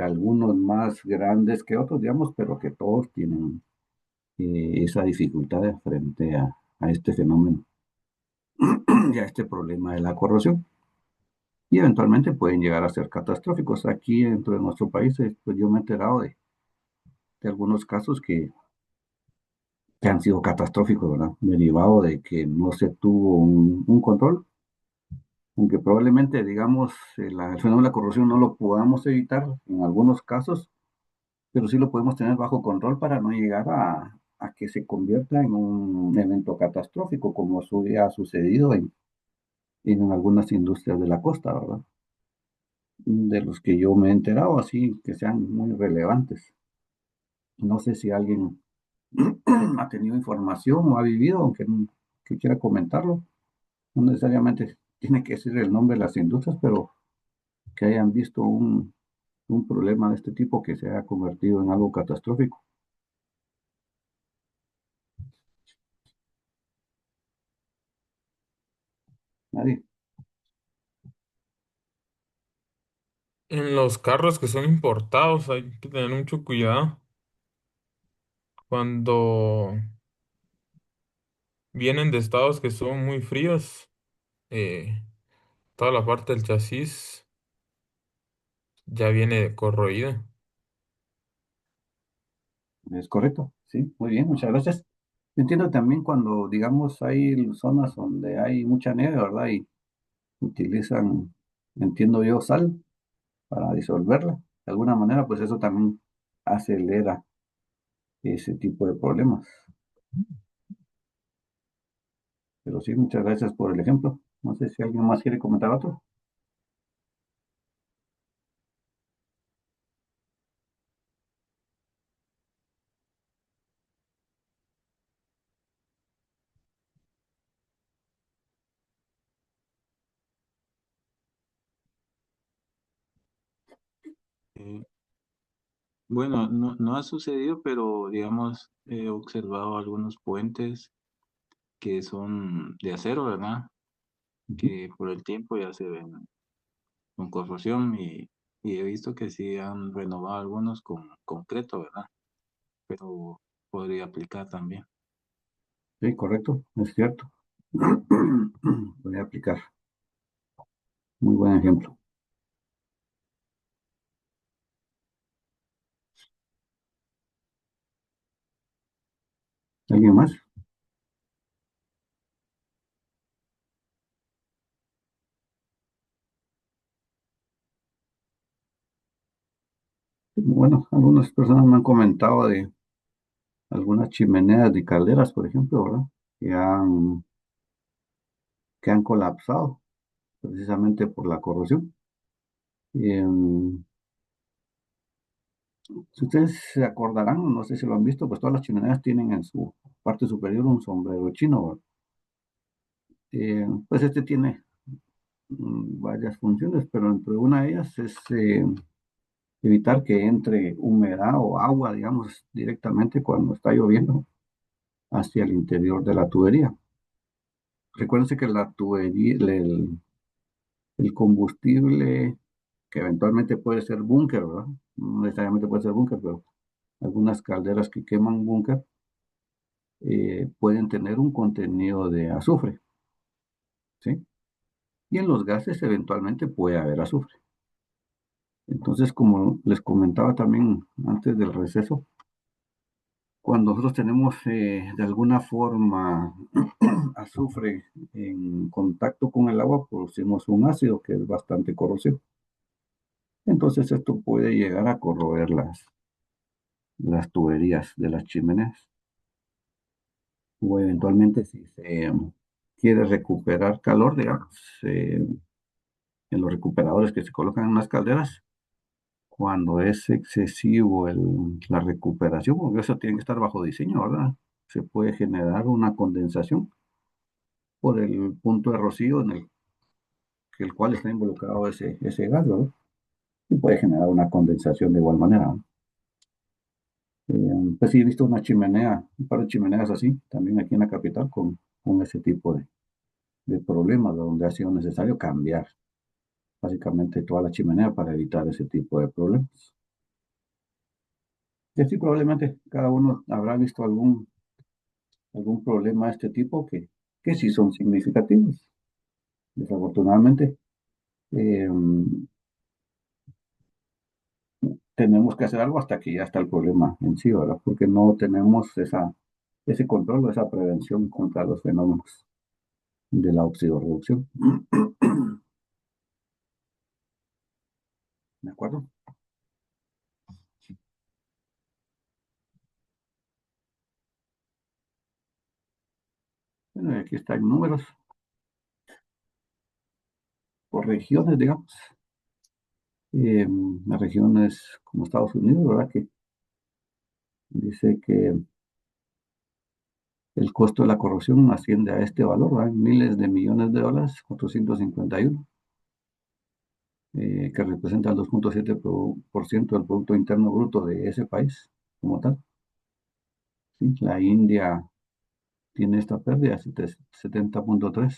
algunos más grandes que otros, digamos, pero que todos tienen esa dificultad frente a este fenómeno y a este problema de la corrosión. Y eventualmente pueden llegar a ser catastróficos. Aquí dentro de nuestro país, pues yo me he enterado de algunos casos que han sido catastróficos, ¿verdad? Derivado de que no se tuvo un control, aunque probablemente, digamos, el fenómeno de la corrupción no lo podamos evitar en algunos casos, pero sí lo podemos tener bajo control para no llegar a que se convierta en un evento catastrófico, como ha sucedido en algunas industrias de la costa, ¿verdad? De los que yo me he enterado, así que sean muy relevantes. No sé si alguien ha tenido información o ha vivido, aunque que quiera comentarlo. No necesariamente tiene que ser el nombre de las industrias, pero que hayan visto un problema de este tipo que se haya convertido en algo catastrófico. Nadie. En los carros que son importados hay que tener mucho cuidado. Cuando vienen de estados que son muy fríos, eh, toda la parte del chasis ya viene corroída. Es correcto, sí, muy bien, muchas gracias. Entiendo también cuando, digamos, hay zonas donde hay mucha nieve, ¿verdad? Y utilizan, entiendo yo, sal para disolverla. De alguna manera, pues eso también acelera ese tipo de problemas. Pero sí, muchas gracias por el ejemplo. No sé si alguien más quiere comentar otro. Eh, bueno, no ha sucedido, pero digamos, he observado algunos puentes que son de acero, ¿verdad? Ujú. Que por el tiempo ya se ven con corrosión y he visto que sí han renovado algunos con concreto, ¿verdad? Pero podría aplicar también. Sí, correcto, es cierto. Voy a aplicar. Muy buen ejemplo. ¿Alguien más? Bueno, algunas personas me han comentado de algunas chimeneas de calderas, por ejemplo, ¿verdad? Que que han colapsado precisamente por la corrosión. Em, si ustedes se acordarán, no sé si lo han visto, pues todas las chimeneas tienen en su parte superior un sombrero chino, ¿verdad? Pues este tiene varias funciones, pero entre una de ellas es evitar que entre humedad o agua, digamos, directamente cuando está lloviendo hacia el interior de la tubería. Recuérdense que la tubería, El combustible, que eventualmente puede ser búnker, ¿verdad? No necesariamente puede ser búnker, pero algunas calderas que queman búnker pueden tener un contenido de azufre, ¿sí? Y en los gases eventualmente puede haber azufre. Entonces, como les comentaba también antes del receso, cuando nosotros tenemos de alguna forma azufre en contacto con el agua, producimos un ácido que es bastante corrosivo. Entonces, esto puede llegar a corroer las tuberías de las chimeneas. O eventualmente, si se quiere recuperar calor, digamos, en los recuperadores que se colocan en las calderas, cuando es excesivo la recuperación, porque eso tiene que estar bajo diseño, ¿verdad? Se puede generar una condensación por el punto de rocío en el cual está involucrado ese gas, ¿verdad? Y puede generar una condensación de igual manera, ¿no? Pues sí, he visto una chimenea, un par de chimeneas así, también aquí en la capital, con ese tipo de problemas, donde ha sido necesario cambiar básicamente toda la chimenea para evitar ese tipo de problemas. Y así probablemente cada uno habrá visto algún problema de este tipo que sí son significativos. Desafortunadamente, eh, tenemos que hacer algo hasta que ya está el problema en sí, ¿verdad? Porque no tenemos ese control o esa prevención contra los fenómenos de la oxidorreducción. ¿De acuerdo? Bueno, y aquí están números por regiones, digamos. Las regiones como Estados Unidos, ¿verdad? Que dice que el costo de la corrosión asciende a este valor, ¿verdad? Miles de millones de dólares, 451, que representa el 2,7% del Producto Interno Bruto de ese país como tal. ¿Sí? La India tiene esta pérdida, 70,3.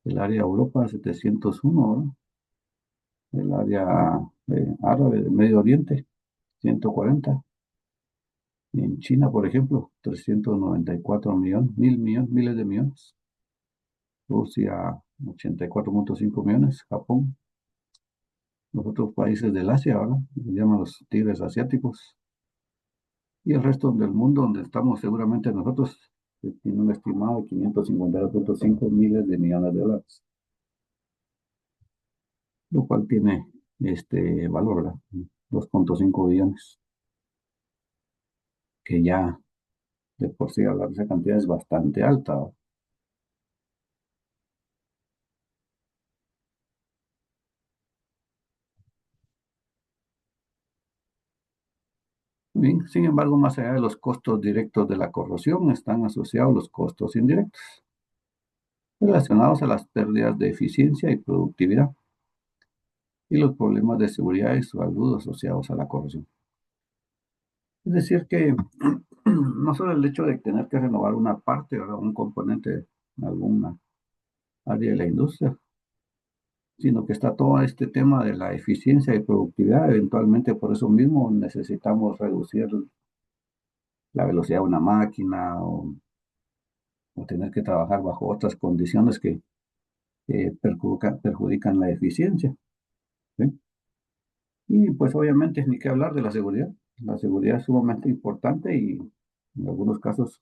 El área Europa, 701, ¿verdad? El área árabe del Medio Oriente, 140. Y en China, por ejemplo, 394 millones, miles de millones. Rusia, 84,5 millones. Japón, los otros países del Asia, ¿verdad? Se llaman los tigres asiáticos. Y el resto del mundo, donde estamos seguramente nosotros, tiene un estimado de 552,5 miles de millones de dólares. Lo cual tiene este valor, ¿verdad? 2,5 billones, que ya de por sí hablar de esa cantidad es bastante alta, ¿verdad? Bien, sin embargo, más allá de los costos directos de la corrosión, están asociados los costos indirectos, relacionados a las pérdidas de eficiencia y productividad, y los problemas de seguridad y salud asociados a la corrosión. Es decir, que no solo el hecho de tener que renovar una parte, ¿verdad? Un componente de alguna área de la industria, sino que está todo este tema de la eficiencia y productividad. Eventualmente, por eso mismo, necesitamos reducir la velocidad de una máquina o tener que trabajar bajo otras condiciones que perjudican la eficiencia, ¿sí? Y pues obviamente ni que hablar de la seguridad. La seguridad es sumamente importante y en algunos casos,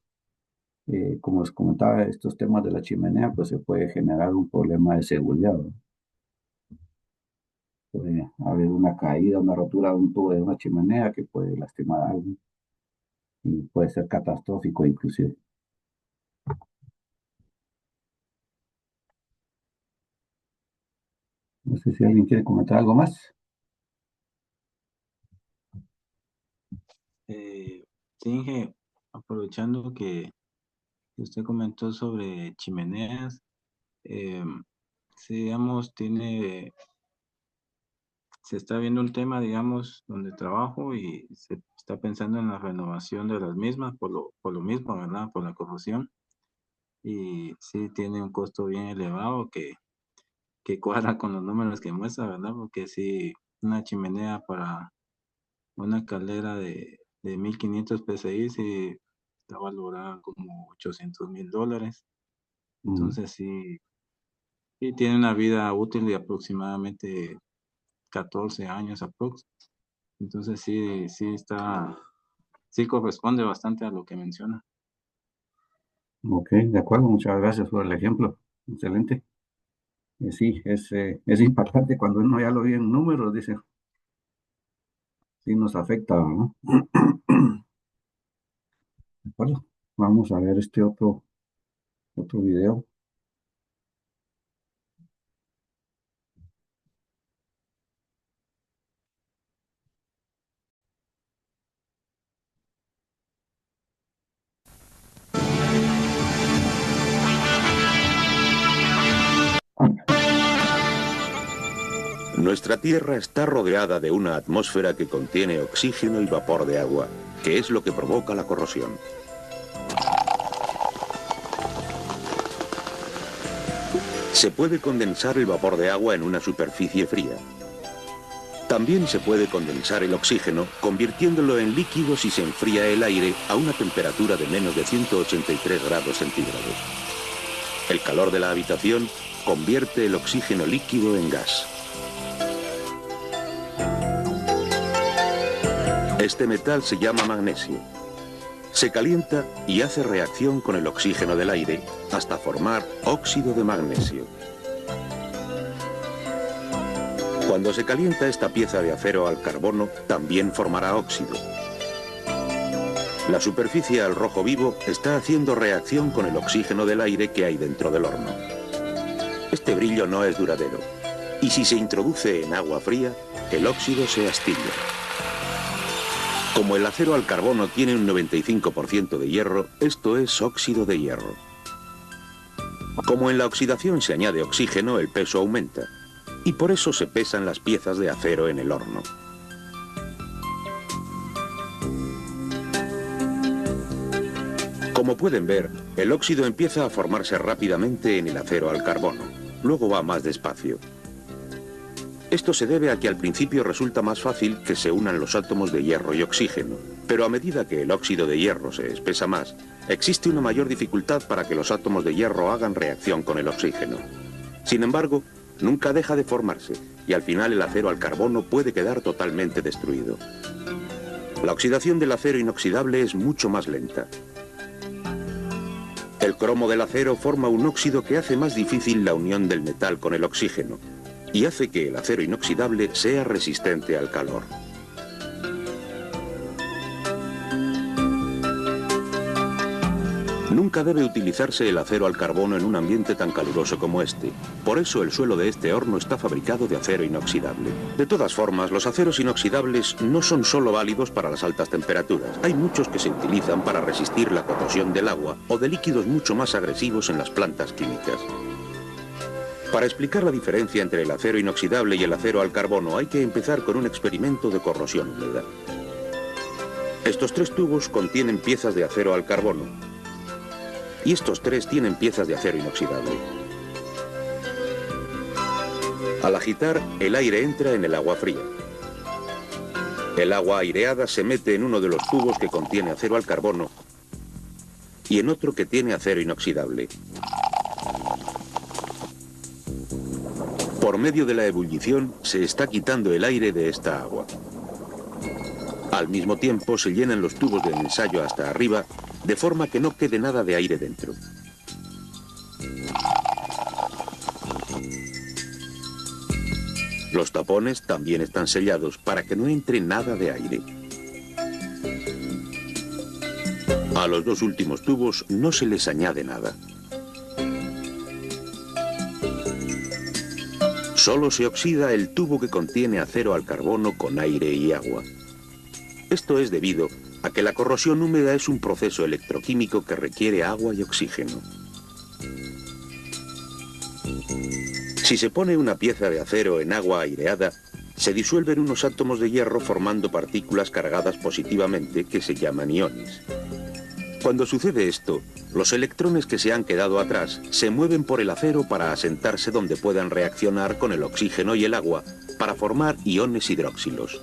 como les comentaba, estos temas de la chimenea, pues se puede generar un problema de seguridad, ¿no? Puede haber una caída, una rotura de un tubo de una chimenea que puede lastimar a alguien y puede ser catastrófico inclusive. No sé si alguien quiere comentar algo más. Sí, Inge, aprovechando que usted comentó sobre chimeneas, eh, sí, digamos, se está viendo un tema, digamos, donde trabajo y se está pensando en la renovación de las mismas por lo mismo, ¿verdad? Por la corrosión. Y sí tiene un costo bien elevado que que cuadra con los números que muestra, ¿verdad? Porque si una chimenea para una caldera de 1500 PSI, sí está valorada como $800,000. Entonces sí tiene una vida útil de aproximadamente 14 años aprox. Entonces sí corresponde bastante a lo que menciona. Ok, de acuerdo, muchas gracias por el ejemplo. Excelente. Sí, es impactante cuando uno ya lo ve en números, dice, sí nos afecta, ¿no? De acuerdo. Vamos a ver este otro video. Nuestra Tierra está rodeada de una atmósfera que contiene oxígeno y vapor de agua, que es lo que provoca la corrosión. Se puede condensar el vapor de agua en una superficie fría. También se puede condensar el oxígeno, convirtiéndolo en líquido si se enfría el aire a una temperatura de menos de 183 grados centígrados. El calor de la habitación convierte el oxígeno líquido en gas. Este metal se llama magnesio. Se calienta y hace reacción con el oxígeno del aire hasta formar óxido de magnesio. Cuando se calienta esta pieza de acero al carbono, también formará óxido. La superficie al rojo vivo está haciendo reacción con el oxígeno del aire que hay dentro del horno. Este brillo no es duradero, y si se introduce en agua fría, el óxido se astilla. Como el acero al carbono tiene un 95% de hierro, esto es óxido de hierro. Como en la oxidación se añade oxígeno, el peso aumenta, y por eso se pesan las piezas de acero en el horno. Como pueden ver, el óxido empieza a formarse rápidamente en el acero al carbono, luego va más despacio. Esto se debe a que al principio resulta más fácil que se unan los átomos de hierro y oxígeno, pero a medida que el óxido de hierro se espesa más, existe una mayor dificultad para que los átomos de hierro hagan reacción con el oxígeno. Sin embargo, nunca deja de formarse, y al final el acero al carbono puede quedar totalmente destruido. La oxidación del acero inoxidable es mucho más lenta. El cromo del acero forma un óxido que hace más difícil la unión del metal con el oxígeno, y hace que el acero inoxidable sea resistente al calor. Nunca debe utilizarse el acero al carbono en un ambiente tan caluroso como este. Por eso el suelo de este horno está fabricado de acero inoxidable. De todas formas, los aceros inoxidables no son solo válidos para las altas temperaturas. Hay muchos que se utilizan para resistir la corrosión del agua o de líquidos mucho más agresivos en las plantas químicas. Para explicar la diferencia entre el acero inoxidable y el acero al carbono hay que empezar con un experimento de corrosión húmeda. Estos tres tubos contienen piezas de acero al carbono y estos tres tienen piezas de acero inoxidable. Al agitar, el aire entra en el agua fría. El agua aireada se mete en uno de los tubos que contiene acero al carbono y en otro que tiene acero inoxidable. Por medio de la ebullición se está quitando el aire de esta agua. Al mismo tiempo se llenan los tubos de ensayo hasta arriba, de forma que no quede nada de aire dentro. Los tapones también están sellados para que no entre nada de aire. A los dos últimos tubos no se les añade nada. Solo se oxida el tubo que contiene acero al carbono con aire y agua. Esto es debido a que la corrosión húmeda es un proceso electroquímico que requiere agua y oxígeno. Si se pone una pieza de acero en agua aireada, se disuelven unos átomos de hierro formando partículas cargadas positivamente que se llaman iones. Cuando sucede esto, los electrones que se han quedado atrás se mueven por el acero para asentarse donde puedan reaccionar con el oxígeno y el agua para formar iones hidróxilos.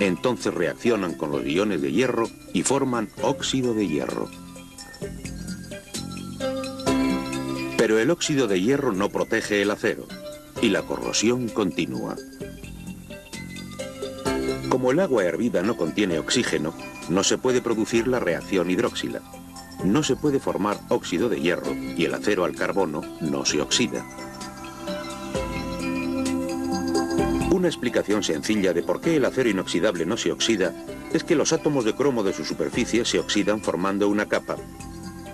Entonces reaccionan con los iones de hierro y forman óxido de hierro. Pero el óxido de hierro no protege el acero y la corrosión continúa. Como el agua hervida no contiene oxígeno, no se puede producir la reacción hidróxila. No se puede formar óxido de hierro y el acero al carbono no se oxida. Una explicación sencilla de por qué el acero inoxidable no se oxida es que los átomos de cromo de su superficie se oxidan formando una capa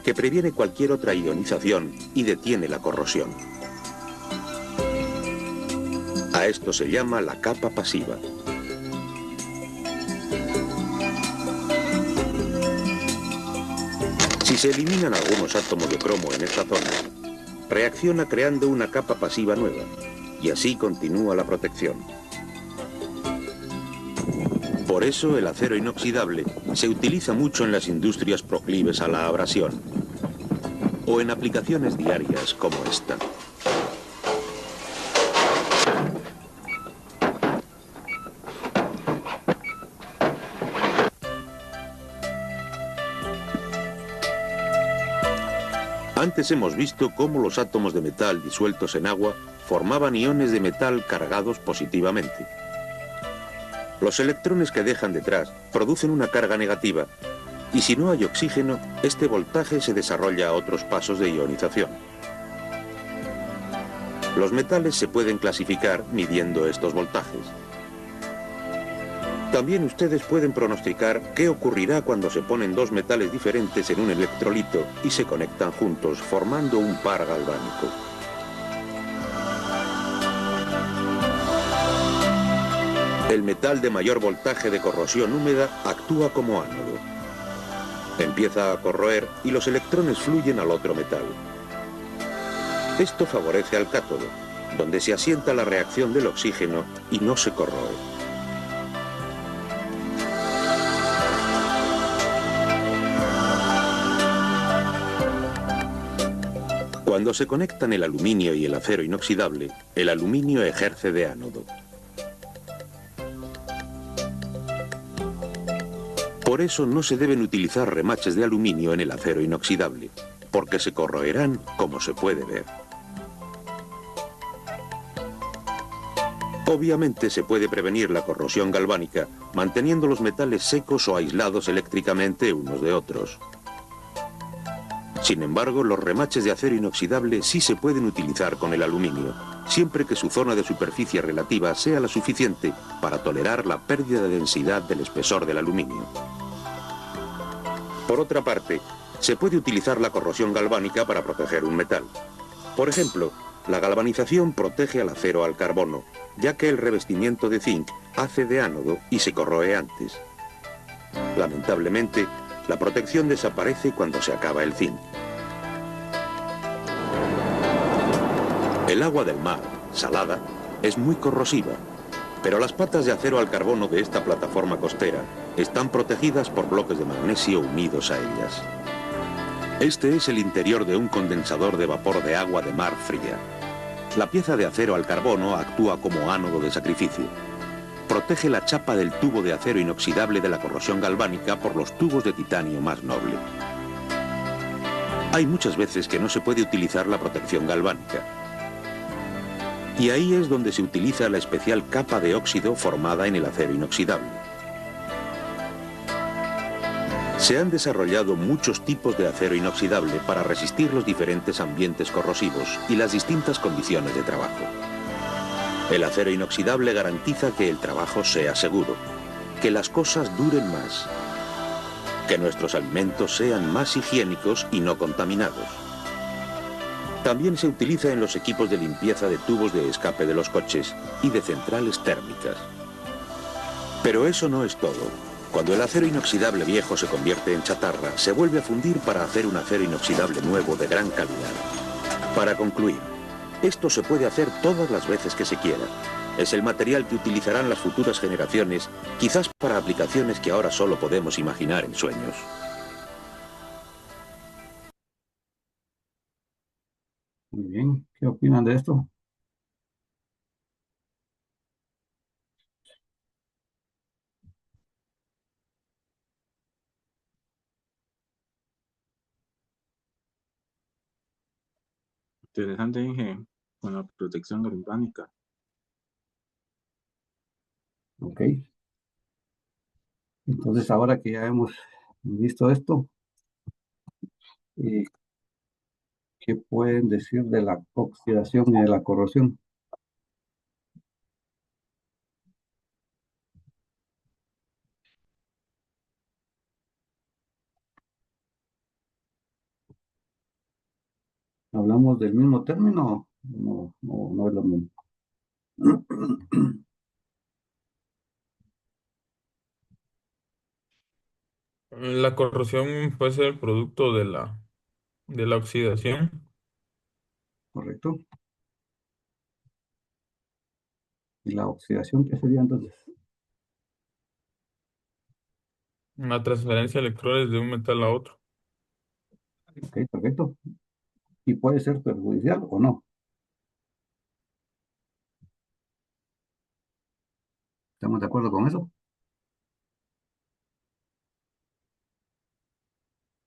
que previene cualquier otra ionización y detiene la corrosión. A esto se llama la capa pasiva. Si se eliminan algunos átomos de cromo en esta zona, reacciona creando una capa pasiva nueva, y así continúa la protección. Por eso el acero inoxidable se utiliza mucho en las industrias proclives a la abrasión, o en aplicaciones diarias como esta. Antes hemos visto cómo los átomos de metal disueltos en agua formaban iones de metal cargados positivamente. Los electrones que dejan detrás producen una carga negativa y si no hay oxígeno, este voltaje se desarrolla a otros pasos de ionización. Los metales se pueden clasificar midiendo estos voltajes. También ustedes pueden pronosticar qué ocurrirá cuando se ponen dos metales diferentes en un electrolito y se conectan juntos, formando un par galvánico. El metal de mayor voltaje de corrosión húmeda actúa como ánodo. Empieza a corroer y los electrones fluyen al otro metal. Esto favorece al cátodo, donde se asienta la reacción del oxígeno y no se corroe. Cuando se conectan el aluminio y el acero inoxidable, el aluminio ejerce de ánodo. Por eso no se deben utilizar remaches de aluminio en el acero inoxidable, porque se corroerán como se puede ver. Obviamente se puede prevenir la corrosión galvánica manteniendo los metales secos o aislados eléctricamente unos de otros. Sin embargo, los remaches de acero inoxidable sí se pueden utilizar con el aluminio, siempre que su zona de superficie relativa sea la suficiente para tolerar la pérdida de densidad del espesor del aluminio. Por otra parte, se puede utilizar la corrosión galvánica para proteger un metal. Por ejemplo, la galvanización protege al acero al carbono, ya que el revestimiento de zinc hace de ánodo y se corroe antes. Lamentablemente, la protección desaparece cuando se acaba el zinc. El agua del mar, salada, es muy corrosiva, pero las patas de acero al carbono de esta plataforma costera están protegidas por bloques de magnesio unidos a ellas. Este es el interior de un condensador de vapor de agua de mar fría. La pieza de acero al carbono actúa como ánodo de sacrificio. Protege la chapa del tubo de acero inoxidable de la corrosión galvánica por los tubos de titanio más noble. Hay muchas veces que no se puede utilizar la protección galvánica. Y ahí es donde se utiliza la especial capa de óxido formada en el acero inoxidable. Se han desarrollado muchos tipos de acero inoxidable para resistir los diferentes ambientes corrosivos y las distintas condiciones de trabajo. El acero inoxidable garantiza que el trabajo sea seguro, que las cosas duren más, que nuestros alimentos sean más higiénicos y no contaminados. También se utiliza en los equipos de limpieza de tubos de escape de los coches y de centrales térmicas. Pero eso no es todo. Cuando el acero inoxidable viejo se convierte en chatarra, se vuelve a fundir para hacer un acero inoxidable nuevo de gran calidad. Para concluir, esto se puede hacer todas las veces que se quiera. Es el material que utilizarán las futuras generaciones, quizás para aplicaciones que ahora solo podemos imaginar en sueños. Muy bien, ¿qué opinan de esto? Interesante, Inge, con la protección orgánica. Ok, entonces ahora que ya hemos visto esto, eh, ¿qué pueden decir de la oxidación y de la corrosión? ¿Hablamos del mismo término? No, no, no es lo mismo. La corrosión puede ser el producto de la oxidación, ¿Correcto? ¿Y la oxidación qué sería entonces? la transferencia de electrones de un metal a otro. Ok, perfecto. ¿Y puede ser perjudicial o no? ¿Estamos de acuerdo con eso?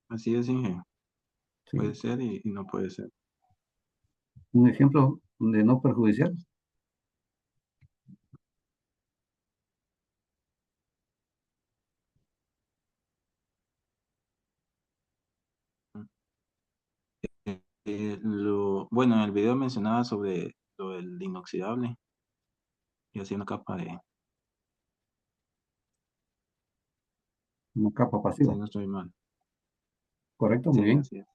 Así es, Inge. Puede Sí. ser y no puede ser. Un ejemplo de no perjudicial. Bueno, en el video mencionaba sobre lo del inoxidable y hacía una capa de, Una capa si pasiva. no estoy mal. Correcto, muy Sí, bien. así es.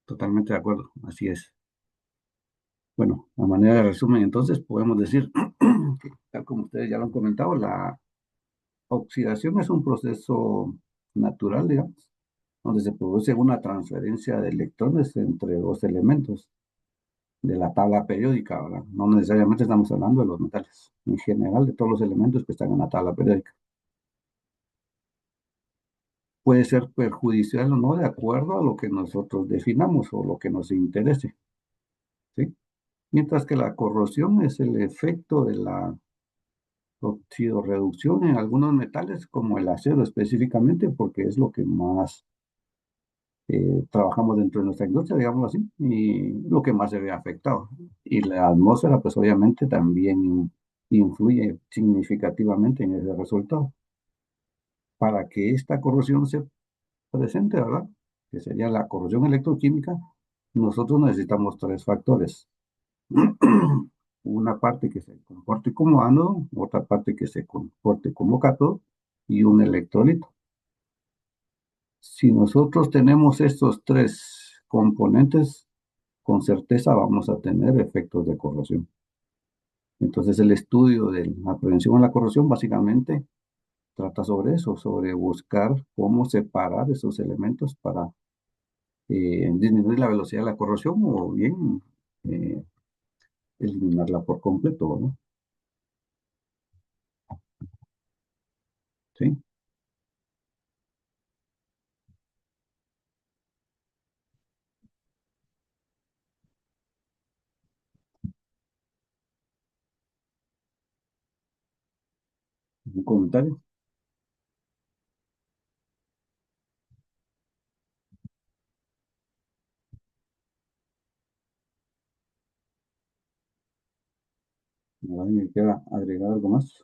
Totalmente de acuerdo. Así es. Bueno, a manera de resumen, entonces podemos decir que, tal como ustedes ya lo han comentado, la oxidación es un proceso natural, digamos, donde se produce una transferencia de electrones entre dos elementos de la tabla periódica, ¿verdad? No necesariamente estamos hablando de los metales, en general de todos los elementos que están en la tabla periódica. Puede ser perjudicial o no de acuerdo a lo que nosotros definamos o lo que nos interese, ¿sí? Mientras que la corrosión es el efecto de la oxidorreducción en algunos metales, como el acero específicamente, porque es lo que más trabajamos dentro de nuestra industria, digamos así, y lo que más se ve afectado. Y la atmósfera, pues obviamente también influye significativamente en ese resultado. Para que esta corrosión se presente, ¿verdad? Que sería la corrosión electroquímica, nosotros necesitamos tres factores. Una parte que se comporte como ánodo, otra parte que se comporte como cátodo y un electrolito. Si nosotros tenemos estos tres componentes, con certeza vamos a tener efectos de corrosión. Entonces el estudio de la prevención de la corrosión básicamente trata sobre eso, sobre buscar cómo separar esos elementos para disminuir la velocidad de la corrosión o bien eh, eliminarla por completo, ¿no? ¿Sí? ¿Un comentario? ¿Alguien quiera agregar algo más?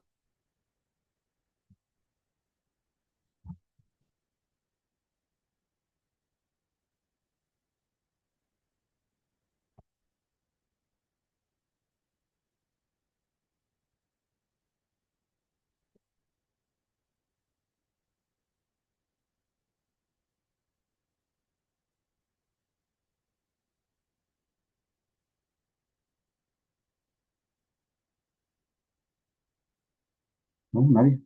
¿No? ¿Nadie?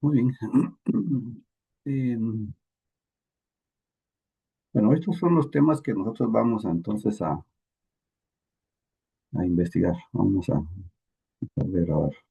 Muy bien. Bueno, estos son los temas que nosotros vamos entonces a investigar. Vamos a ver, a ver.